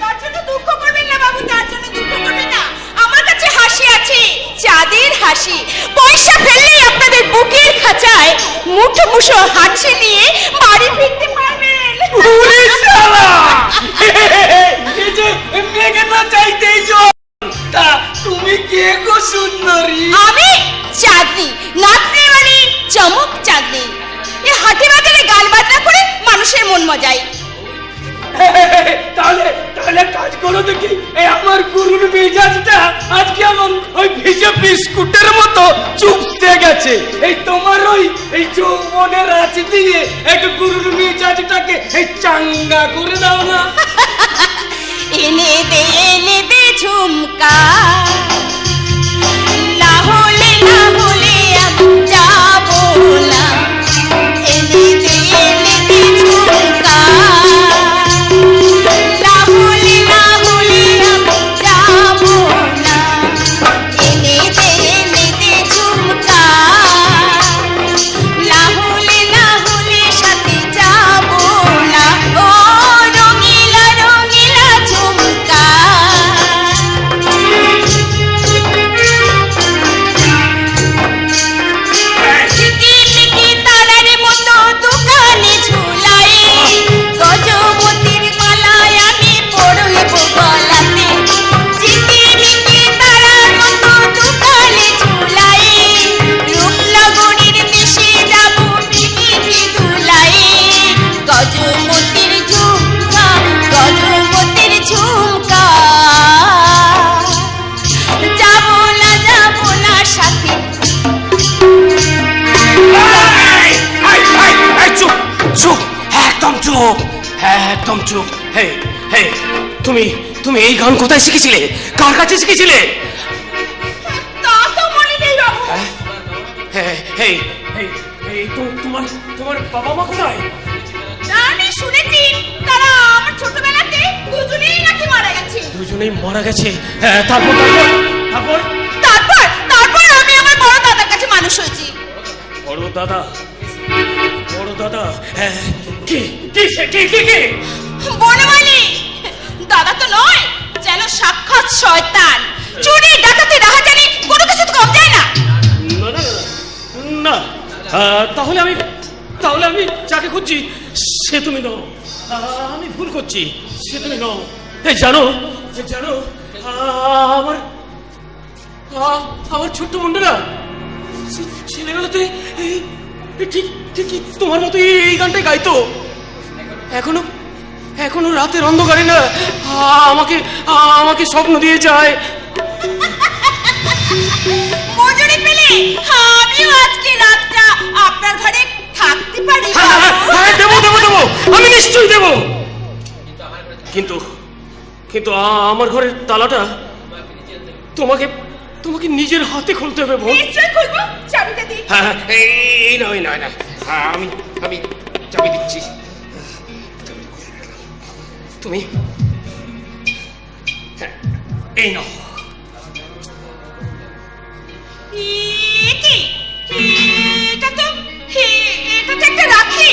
তার জন্য দুঃখ করবেন না বাবু, তার জন্য দুঃখ করবেন না। আমার কাছে হাসি আছে, চাঁদের হাসি। পয়সা ফেললেই আপনাদের বুকের খাঁচায় মুঠো মুঠো হাসি নিয়ে বাড়ি ফিরতে পারবেন। ওরে শালা, এই যে মেঘনা চাইতেই জল। তা তুমি কে গো সুন্দরী? আমি চাঁদনি, নাতনি মানে চমক চাঁদনি। এই হাটে বাজারে গান বাজনা করে মানুষের মন মজাই। তাহলে তাহলে কাজ করো দেখি, এই আমার গুরুর মেজাজটা আজকে এমন ওই ভিজে বিস্কুটের মতো চুপতে গেছে। এই তোমার এই যৌবনের রাঁচি দিয়ে একটু গুরুর মেজাজটাকে এই চাঙ্গা করে দাও না। এনে দে ঝুমকা, না হলে আমি যাবো না। এনে দে ঝুমকা, না হলে আমি যাবো না। এনে দে ঝুমকা, না হলে সাথে যাবো না। ও রঙিলা রঙিলা ঝুমকা। চুপ। হে হে, তুমি তুমি এই গান কোথায় শিখেছিলে? কার কাছে শিখেছিলে? তা তো মনে নেই বাবু। হ্যাঁ, হেই হেই হেই, তোমার তোমার বাবা মা কোথায়? আমি শুনেছি তারা আমার ছোটবেলাতে দুজনেই নাকি মারা গেছে। দুজনেই মারা গেছে। হ্যাঁ, তারপর তারপর তারপর তারপর তারপর আমি আমার বড় দাদার কাছে মানুষ হয়েছি। বড় দাদা, বড় দাদা, হ্যাঁ, কি কি সে কি কি কি? বনমালী দাদা তো নয়, যেন সাক্ষাৎ শয়তান। চুরি ডাকাতি রাহাজানি কোনো কিছু তো কম যায় না। না না না, তাহলে আমি যাকে খুঁজছি সে তুমি নও। আমি ভুল করছি, সে তুমি নও। এই জানো জানো, আমার আমার ছোট্ট মুন্ডারা ছেলেবেলাতে ঠিক ঠিক তোমার মতো এই গানটাই গাইতো। এখনো এখনো রাতের অন্ধকারে না আমাকে আমাকে স্বপ্ন দিয়ে যায়। মজুরি পেলে আমিও আজকে রাতটা আপনার ঘরে থাকতে পারি। হ্যাঁ, দেবো দেবো দেবো, আমি নিশ্চয়ই দেবো। কিন্তু কিন্তু আমার ঘরের তালাটা তোমাকে তোমাকে নিজের হাতে খুলতে হবে বোন। নিশ্চয়ই খুলবো, চাবিটা দিই। হ্যাঁ, এই নয় নয় না, আমি আমি চাবি দিচ্ছি। তুমি হ্যাঁ, এই নাও। কি এটা তো একটা রাখি।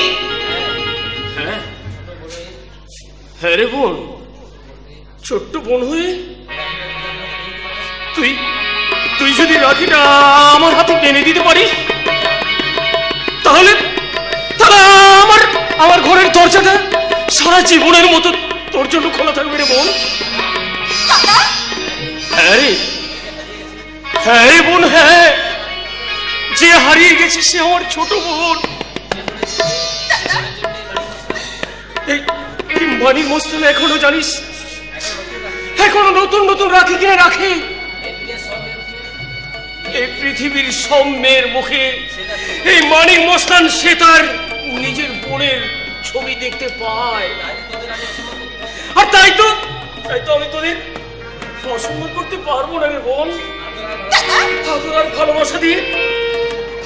হ্যাঁ হ্যাঁ রে বোন, ছোট্ট বোন হয়ে তুই তুই যদি রাখিটা আমার হাতে টেনে দিতে পারিস তাহলে তাহলে আমার আমার ঘরের দরজাটা সারা জীবনের মতো তোর জন্য খোলা থাকবে রে বোন। হ্যাঁ রে, হ্যাঁ রে বোন, হ্যাঁ, যে হারিয়ে গেছে সে আমার ছোট বোন। এই মানির মোস্তান এখনো জানিস, এখনো নতুন নতুন রাখি কিনে রাখে। এই পৃথিবীর সব মেয়ের মুখে এই মানিক মোস্তান সে তার নিজের বোনের ছবি দেখতে পায়। আর তাই তো আমি তোদের অসম্মান করতে পারবো না রে বোন। আদর আর ভালোবাসা দিয়ে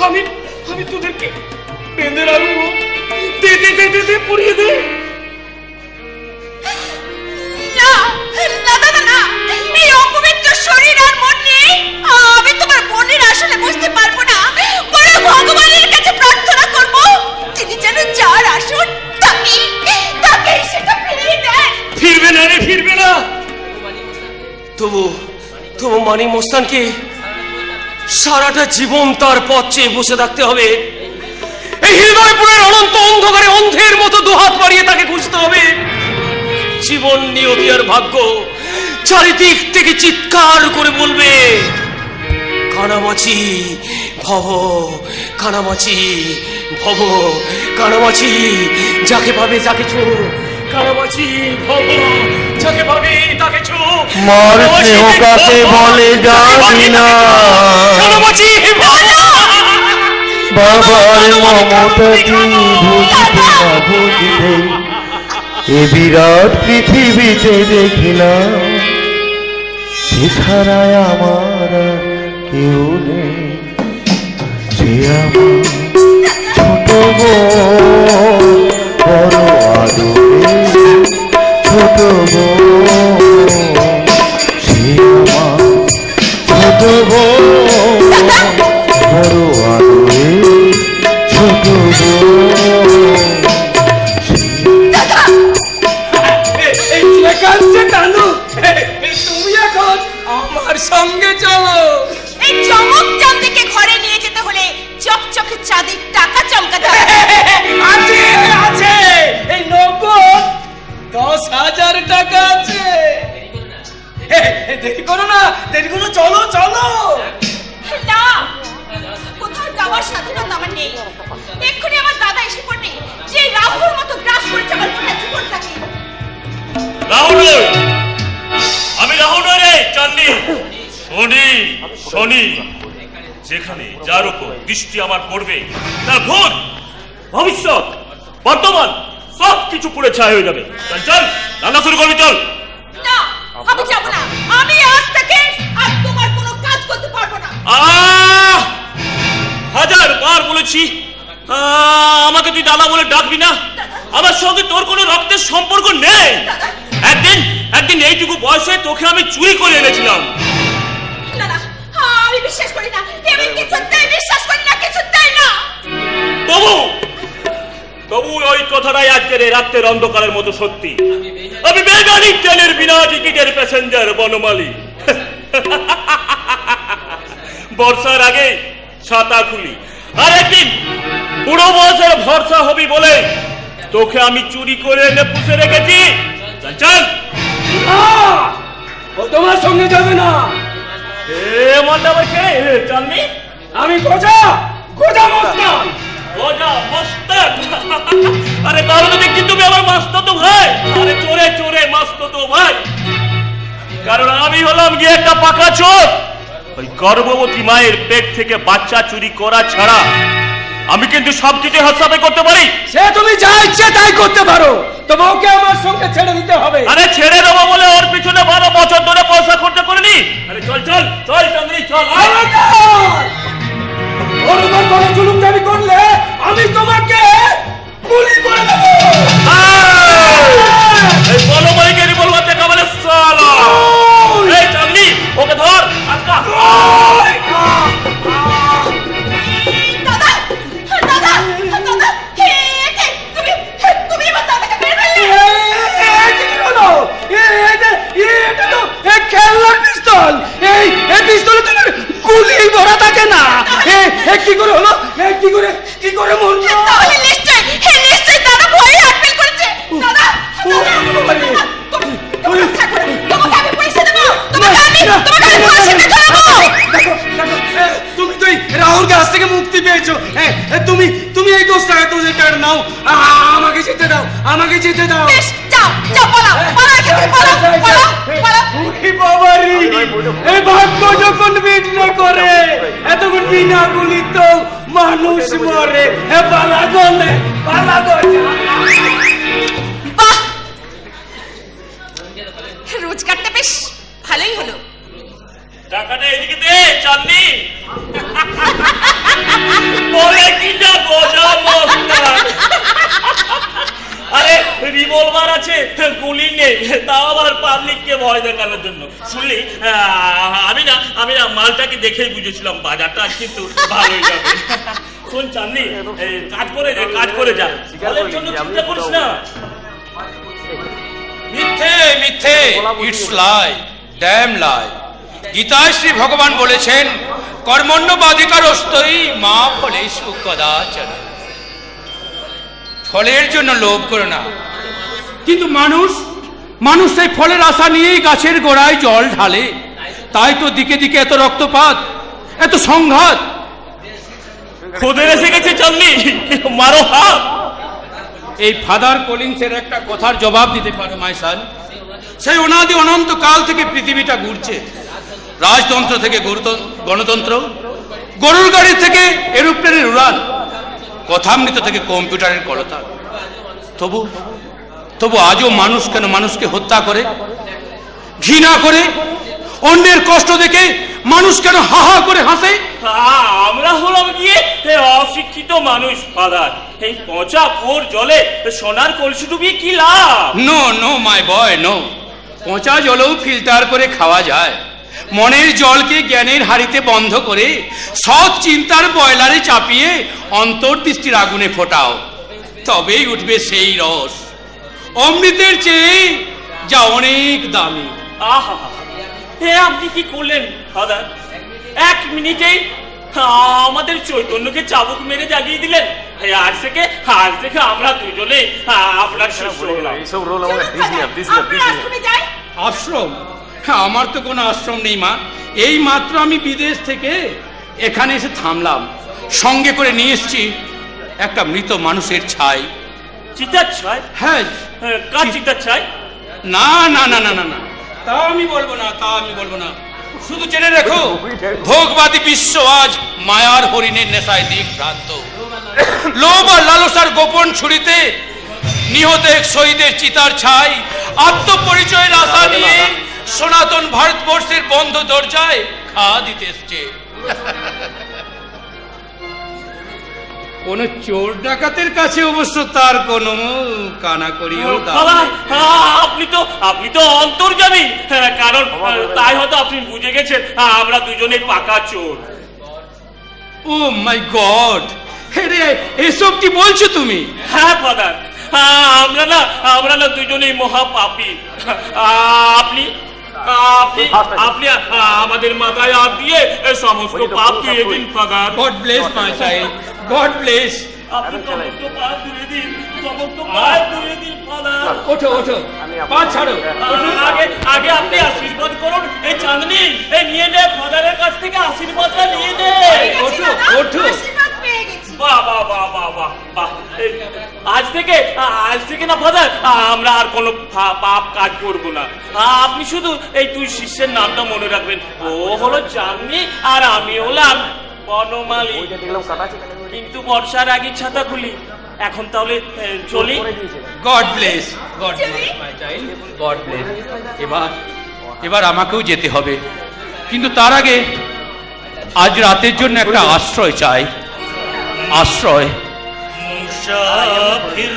আমি আমি তোদেরকে বেঁধে রাখবো। দে দে দে দে দে, পুড়িয়ে দে। না না দাদা না, এই অপবিত্র শরীর আর মন নিয়ে আমি তোমার বোনের আসলে বুঝতে পারবো না। বড় ভগবানের কাছে প্রার্থনা করব তিনি যেন যার আসুন তাকে সেটা ফিরিয়ে দেন। ফিরবে না রে, ফিরবে না। তবু তবু মানিক মোস্তানকে সারাটা জীবন তার পথ চেয়ে বসে থাকতে হবে। এই হৃদয়পুরের অনন্ত অন্ধকারে অন্ধের মতো দুহাত বাড়িয়ে তাকে খুঁজতে হবে। জীবন, নিয়তি আর ভাগ্য চারিদিক থেকে চিৎকার করে বলবে, কানামাছি ভব, কানামাছি ভব, কানামাছি যাকে পাবে তাকে ছো, কানামাছি ভব, যাকে পাবে তাকে ছো। মর স্নেহ কাকে বলে জানি না, কানামাছি বাবার মমতা কি বুঝতে না বুঝতে এ বিরাট পৃথিবীতে দেখিলাম, সেছাড়ায় আমার কেউ নেই। সে আমার ছোট বোন, বড় আদরে ছোট বোন, সে আমার ছোট বোন, বড় আদরে ছোট বোন। তুমি এখন আমার সঙ্গে চলো। এই চমক চাঁদকে ঘরে নিয়ে যেতে হলে চকচকে চাঁদের টাকা চমকাতে হবে। আছে আছে, এই নগদ 10,000 টাকা আছে। দেরি করো না, দেরি করো, চলো চলো। না, কোথাও যাওয়ার স্বাধীনতা আমার নেই। এক্ষুনি আমার দাদা এসে পড়বে, যে রাহুর মতো গ্রাস করেছে আমার গোটা জীবনটাকে। রাহুল, আমি রাহুল রে চাঁদনি, শনি শনি, যেখানে যার উপর দৃষ্টি আমার পড়বে তার ভূত, ভবিষ্যৎ, বর্তমান সব কিছু পুড়ে ছাই হয়ে যাবে। চল চল, রান্না শুরু করবি, চল। না, আমি যাব না। আমি আজ থেকে আর তোমার কোনো কাজ করতে পারবো না। হাজার বার বলেছি আমাকে তুই দাদা বলে ডাকবি না। আমার সঙ্গে তোর কোনো রক্তের সম্পর্ক নেই। একদিন এইটুকু বয়সে তোকে আমি চুরি করে এনেছিলাম। না না, আমি বিশ্বাস করি না। আমি কিছুতেই বিশ্বাস করি না, কিছুতেই না। তবু ওই কথাটাই আজকের এই রাত্রের অন্ধকারের মতো সত্যি। আমি বেগানি ট্রেনের বিনা টিকিটের প্যাসেঞ্জার বনমালী। বর্ষার আগে ছাতা খুলি, আর একদিন বুড়ো বয়সের ভরসা হবি বলে তোকে আমি চুরি করে এনে পুষে রেখেছি। চল চল। ও তোমার সঙ্গে যাবে না। চালনি আমি গোজা মস্তান। আরে তাহলে তো দেখছি তুমি আমার মাস্তাতো ভাই। আরে চোরে চোরে মাস্তাতো ভাই। কারণ আমি হলাম গিয়ে একটা পাকা চোর। ওই গর্ভবতী মায়ের পেট থেকে বাচ্চা চুরি করা ছাড়া আমি কিন্তু সবকিছু হাসাবে করতে পারি। সে তুমি যা ইচ্ছে তাই করতে পারো, তবে ওকে আমার সঙ্গে ছেড়ে দিতে হবে। আরে ছেড়ে দেবো বলে ওর পিছনে 12 বছর ধরে পয়সা খরচা করিনি। আরে চল চল চল চাঁদনি চল। ওর উপর কোনো জুলুম দাবি করলে আমি তোমাকে গুলি করে দেব। এই বলো মাইকে রিভলভার দেখা বলে সালা। এই চাঁদনি ওকে ধর আটকা। খেলনার পিস্তল, এই পিস্তলে তো গুলি ভরা থাকে না। কি করে হলো? কি করে মরলো? তাহলে নিশ্চয়ই দাদা ভয়ে আটকেল করেছে। দাদা তোমাকে আমি পয়সা দেবো। তোমাকে আমি ফাঁসিতে ঝুলাবো। তুমি তো রাহুল কাছ থেকে মুক্তি পেয়েছো। তুমি এই দোষটা নাও। আমাকে যেতে দাও, আমাকে যেতে দাও। বেশ, যাও যাও, পালাও পালাও এখান থেকে, পালাও। বাবারি, এই ভাগ্য যখন বিঘ্ন করে এতক্ষণ বিনা গুলি তো মানুষ মরে। পালা গলে, পালা গলে। বাহ, রোজগারটা বেশ ভালোই হলো। টাকাটা এদিকে দে চাঁদনি। বলে কিটা বোঝা মস্তান। আরে রিভলভার আছে, গুলি নেই, তাও আবার পাবলিককে ভয় দেখানোর জন্য। শুনলি, আমি না মালটাকে দেখেই বুঝেছিলাম বাজারটা আজ কিন্তু ভালোই যাবে। শোন চাঁদনি, কাজ করে যা। ফলের জন্য চিন্তা করিস না। মিথ্যে ইটস লাই, ড্যাম লাই। গীতায় শ্রী ভগবান বলেছেন, কর্মণ্যবাধিকারস্তই মা ফলেষু কদাচন। ফলের জন্য লোভ করো না। কিন্তু মানুষ সেই ফলের আশা নিয়েই গাছের গোড়ায় জল ঢালে। তাই তো দিকে দিকে এত রক্তপাত, এত সংঘাত। খোদের এসে গেছে চাঁদনি, মারো হাত। এই ফাদার কলিন্সের একটা কথার জবাব দিতে পারো মাই সান? সেই অনাদি অনন্ত কাল থেকে পৃথিবীটা ঘুরছে। রাজতন্ত্র থেকে গণতন্ত্র, গরুর গাড়ি থেকে এরোপ্লেনের উড়ান, কথামৃত থেকে কম্পিউটারের কলতান। তবু আজও মানুষ কেন মানুষকে হত্যা করে, ঘৃণা করে? অন্যের কষ্ট দেখে মানুষ কেন হাহা করে হাসে? আমরা হলাম গিয়ে অশিক্ষিত মানুষ ফাদার। এই পচা পোর জলে সোনার কলসি ডুবিয়ে কি লাভ? নো মাই বয়, নো। পচা জলেও ফিল্টার করে খাওয়া যায়। মনের জলকে জ্ঞানের হাড়িতে বন্ধ করে সৎ চিন্তার বয়লারে চাপিয়ে অন্তর্দৃষ্টির আগুনে ফোটাও, তবেই উঠবে সেই রস অমৃতের চেয়ে যা অনেক দামি। আহা, আপনি কি করলেন ফাদার? 1 মিনিটেই আমাদের চৈতন্যকে চাবুক মেরে জাগিয়ে দিলেন। আজ থেকে আমরা দুজনে আপনার শিষ্য হলাম। আশ্রম? আমার তো কোনো আশ্রম নেই মা। এই মাত্র আমি বিদেশ থেকে এখানে এসে থামলাম। সঙ্গে করে নিয়ে এসেছি একটা মৃত মানুষের ছাই। চিতার ছাই? হ্যাঁ। কার চিতার ছাই? না না না না না না, তা আমি বলবো না। শুধু জেনে রেখো, ভোগবাদী বিশ্ব আজ মায়ার হরিণের নেশায় দিক ভ্রান্ত। লোভ আর লালসার গোপন ছুরিতে নিহত এক শহীদের চিতার ছাই আত্মপরিচয়ের আশা নিয়ে সনাতন ভারতবর্ষের বন্ধ দরজায় ঘা দিতে এসছে। কোন চোর ডাকাতের কাছে অবশ্য তার কোনো কানা করিও বাবা, আপনি তো অন্তর্যামী, কারণ তাই হয়তো আপনি বুঝে গেছেন আমরা দুজনে পাকা চোর। ও মাই গড, এসব কি বলছো তুমি? হ্যাঁ ফাদার, আমরা না দুজনেই মহাপাপী। আপনি আপনি আপনি আমাদের মাথায় হাত দিয়ে সমস্ত পাপ ধুয়ে দিন father. God bless my child, god bless. আপনি সমস্ত পাপ ধুয়ে দিন, সমস্ত পাপ ধুয়ে দিন ফাদার। ওঠো ওঠো, পা ছাড়ো। আগে আপনি আশীর্বাদ করুন। এই চাঁদনি, এই নিয়ে নে, ফাদারের কাছ থেকে আশীর্বাদটা নিয়ে নে। ওঠো ওঠো। বাহ বাহ বাহ বাহ বাহ বাহ। আজ থেকে না ফাদার, আমরা আর কোনো পাপ কাজ করব না। আপনি শুধু এই দুই শিষ্যের নামটা মনে রাখবেন, ও হলো চাঁদনি আর আমি হলাম বনমালী। কিন্তু বর্ষার আগে ছাতা খুলি। এখন তাহলে চলি। God bless, god bless my child, god bless. এবার আমাকেও যেতে হবে, কিন্তু তার আগে আজ রাতের জন্য একটা আশ্রয় চাই। আশ্রয়। মুসাফির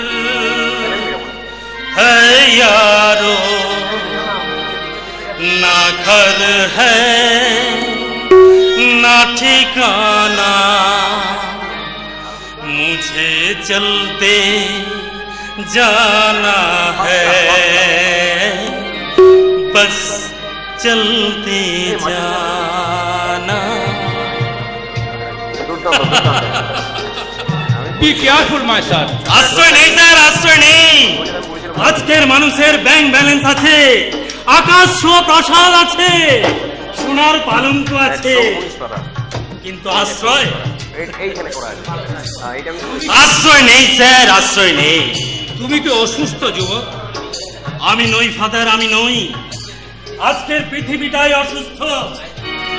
है यारो, ना घर है ना ठिकाना, मुझे चलते जाना है, बस चलते जाना। বি কেয়ারফুল মাই সন। আশ্রয় নেই স্যার, আশ্রয় নেই। আজকের মানুষের ব্যাংক ব্যালেন্স আছে, আকাশ ছোঁয়া প্রাসাদ আছে, সোনার পালঙ্ক আছে, কিন্তু আশ্রয় আশ্রয় নেই স্যার, আশ্রয় নেই। তুমি কি অসুস্থ যুবক? আমি নই ফাদার, আমি নই। আজকের পৃথিবীটাই অসুস্থ,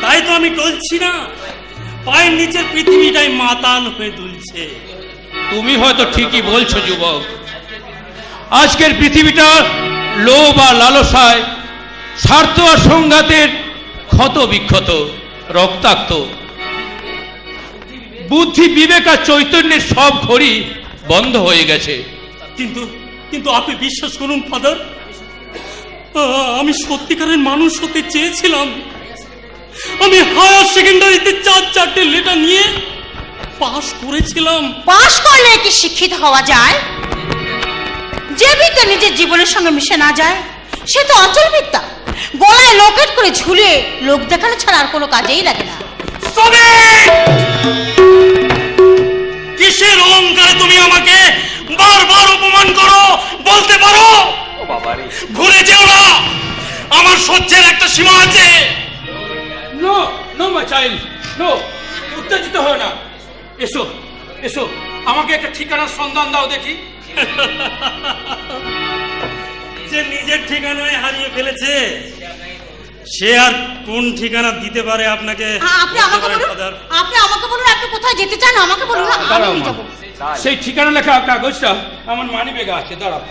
তাই তো আমি টলছি না। পায়ের নিচের পৃথিবীটাই মাতাল হয়ে দুলছে। তুমি হয়তো ঠিকই বলছো যুবক। আজকের পৃথিবীটা লোভ আর লালসায়, স্বার্থ আর সংঘাতের ক্ষত বিক্ষত, রক্তাক্ত। বুদ্ধি বিবেক আর চৈতন্যের সব ঘড়ি বন্ধ হয়ে গেছে। কিন্তু আপনি বিশ্বাস করুন ফাদার, আমি সত্যিকারের মানুষ হতে চেয়েছিলাম। আমি হায়ার সেকেন্ডারিতে 4-4টে লেটার নিয়ে পাশ করেছিলাম। পাশ করলে কি শিক্ষিত হওয়া যায়? যে বিদ্যা নিজের জীবনের সঙ্গে মিশে না যায় সে তো অচল বিদ্যা। গলায় লকেট করে ঝুলিয়ে লোক দেখানো ছাড়া আর কোনো কাজেই লাগে না। কিসের অহংকারে তুমি আমাকে বারবার অপমান করো? বলতে পারো? ভুলে যেও না, আমার সহ্যের একটা সীমা আছে। No no my child, no. উত্তেজিত হয় না। এসো এসো, আমাকে একটা ঠিকানার সন্ধান দাও দেখি। যে নিজের ঠিকানায় হারিয়ে ফেলেছে, সে আর কোন ঠিকানা দিতে পারে আপনাকে? আপনি আমাকে বলুন, আপনি কোথায় যেতে চান আমাকে বলুন, দাঁড়াও আমি মা, যাব। সেই ঠিকানা লেখা কাগজটা আমার মানি ব্যাগে আছে। দাঁড়াও।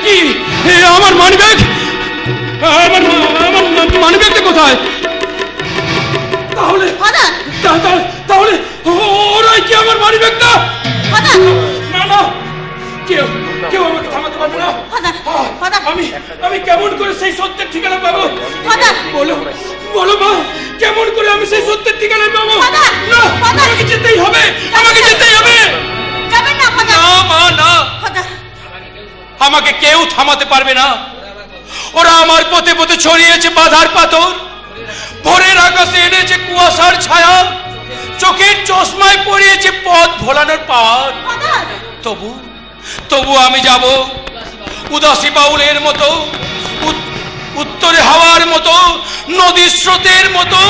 কি আমার মানি ব্যাগ? আমার মানি ব্যাগটা কোথায়? তাহলে তাহলে ওরাই কি আমার মানি ব্যাগটা? না না, কেউ আমাকে থামাতে পারবে না। আমি কেমন করে সেই সত্যের ঠিকানা পাবো? বলো বলো মা, কেমন করে আমি সেই সত্যের ঠিকানা পাবো? না, আমাকে যেতেই হবে, আমাকে যেতেই হবে। না মা, না, আমাকে কেউ থামাতে পারবে না। ওরা আমার পথে পথে ছড়িয়েছে বাধার পাথর, ভোরের আকাশে এনেছে কুয়াশার ছায়া, চোখের চশমায় পড়িয়েছে পথ ভোলানোর পাহাড়। তবু আমি যাব উদাসী বাউলের মতো, উত্তরে হাওয়ার মতো, নদীর স্রোতের মতো।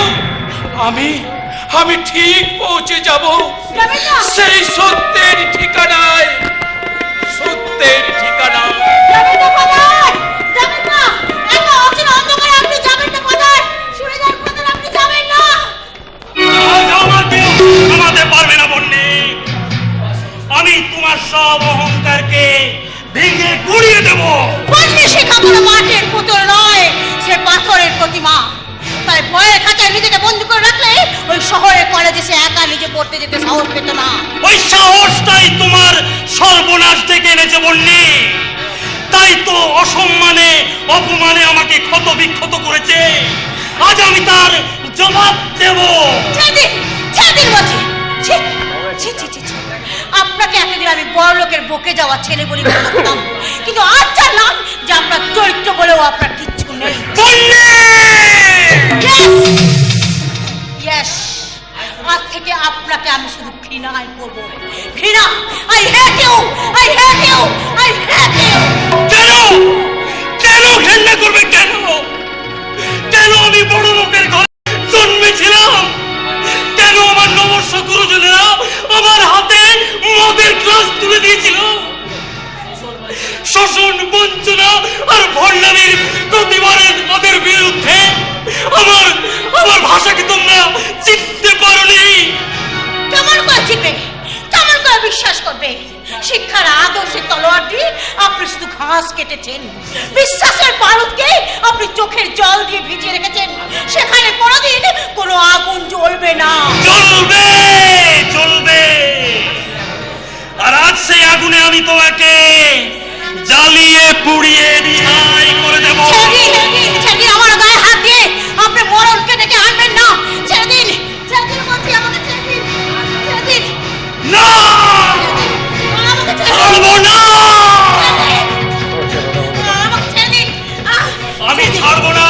আমি ঠিক পৌঁছে যাব সেই সত্যের ঠিকানায়, সত্যের ঠিকানা। আমাদের পারবে না বন্যে। আমি তোমার সব অহংকারকে পাথরের প্রতিমা। তাই ভয়ের খাঁচায় নিজেকে বন্দি করে রাখলে ওই শহরের কলেজে সে একা নিজে পড়তে যেতে সাহস পেত না। ওই সাহসটাই তোমার সর্বনাশ থেকে এনেছে বললি। তাই তো অসম্মানে অপমানে আমাকে ক্ষত বিক্ষত করেছে। আজ আমি তার জবাব দেব। ছেদিন বলছি। ছি, ছি, ছি, ছি, ছি। আপনাকে এতদিন আমি বড় লোকের বকে যাওয়া ছেলে বলে মনে করতাম, কিন্তু আজ জানলাম যে আপনার চরিত্র বলেও আপনার কিচ্ছু নেই। Yes! আজ থেকে আপনাকে আমি শুধু ঘৃণাই করব। ঘৃণা। I hate you! I hate you! I hate you! কেন কেন ঘৃণা করবে? কেন কেন আমি বড় লোকের ঘরে জন্মেছিলাম? কেন আমার নবর্ষ গুরুজনেরা আমার হাতে মদের গ্লাস তুলে দিয়েছিল? শোষণ, বঞ্চনা আর ভণ্ডামির প্রতিবারের পদের বিরুদ্ধে আমার আমার ভাষাকে তোমরা চিনতে পারোনি। কেমন করে চিনবে? কেমন করে বিশ্বাস করবে? শিক্ষার আদর্শে তলোয়ার দিয়ে আপনি শুধু ঘাস কেটেছেন। বিশ্বাসের বারুদকে আপনি চোখের জল দিয়ে ভিজিয়ে রেখেছেন। সেখানে কোনোদিন কোনো আগুন জ্বলবে না। জ্বলবে, জ্বলবে। আর আজ সেই আগুনে আমি তোমাকে জ্বালিয়ে পুড়িয়ে ছাই করে দেব। সেদিন আমার গায়ে হাত দিয়ে আপনি মরণকে ডেকে আনবেন না। সেদিন সেদিন বলছি আমাকে সেদিন সেদিন না, ছাড়বো না। আমি ছাড়বো না।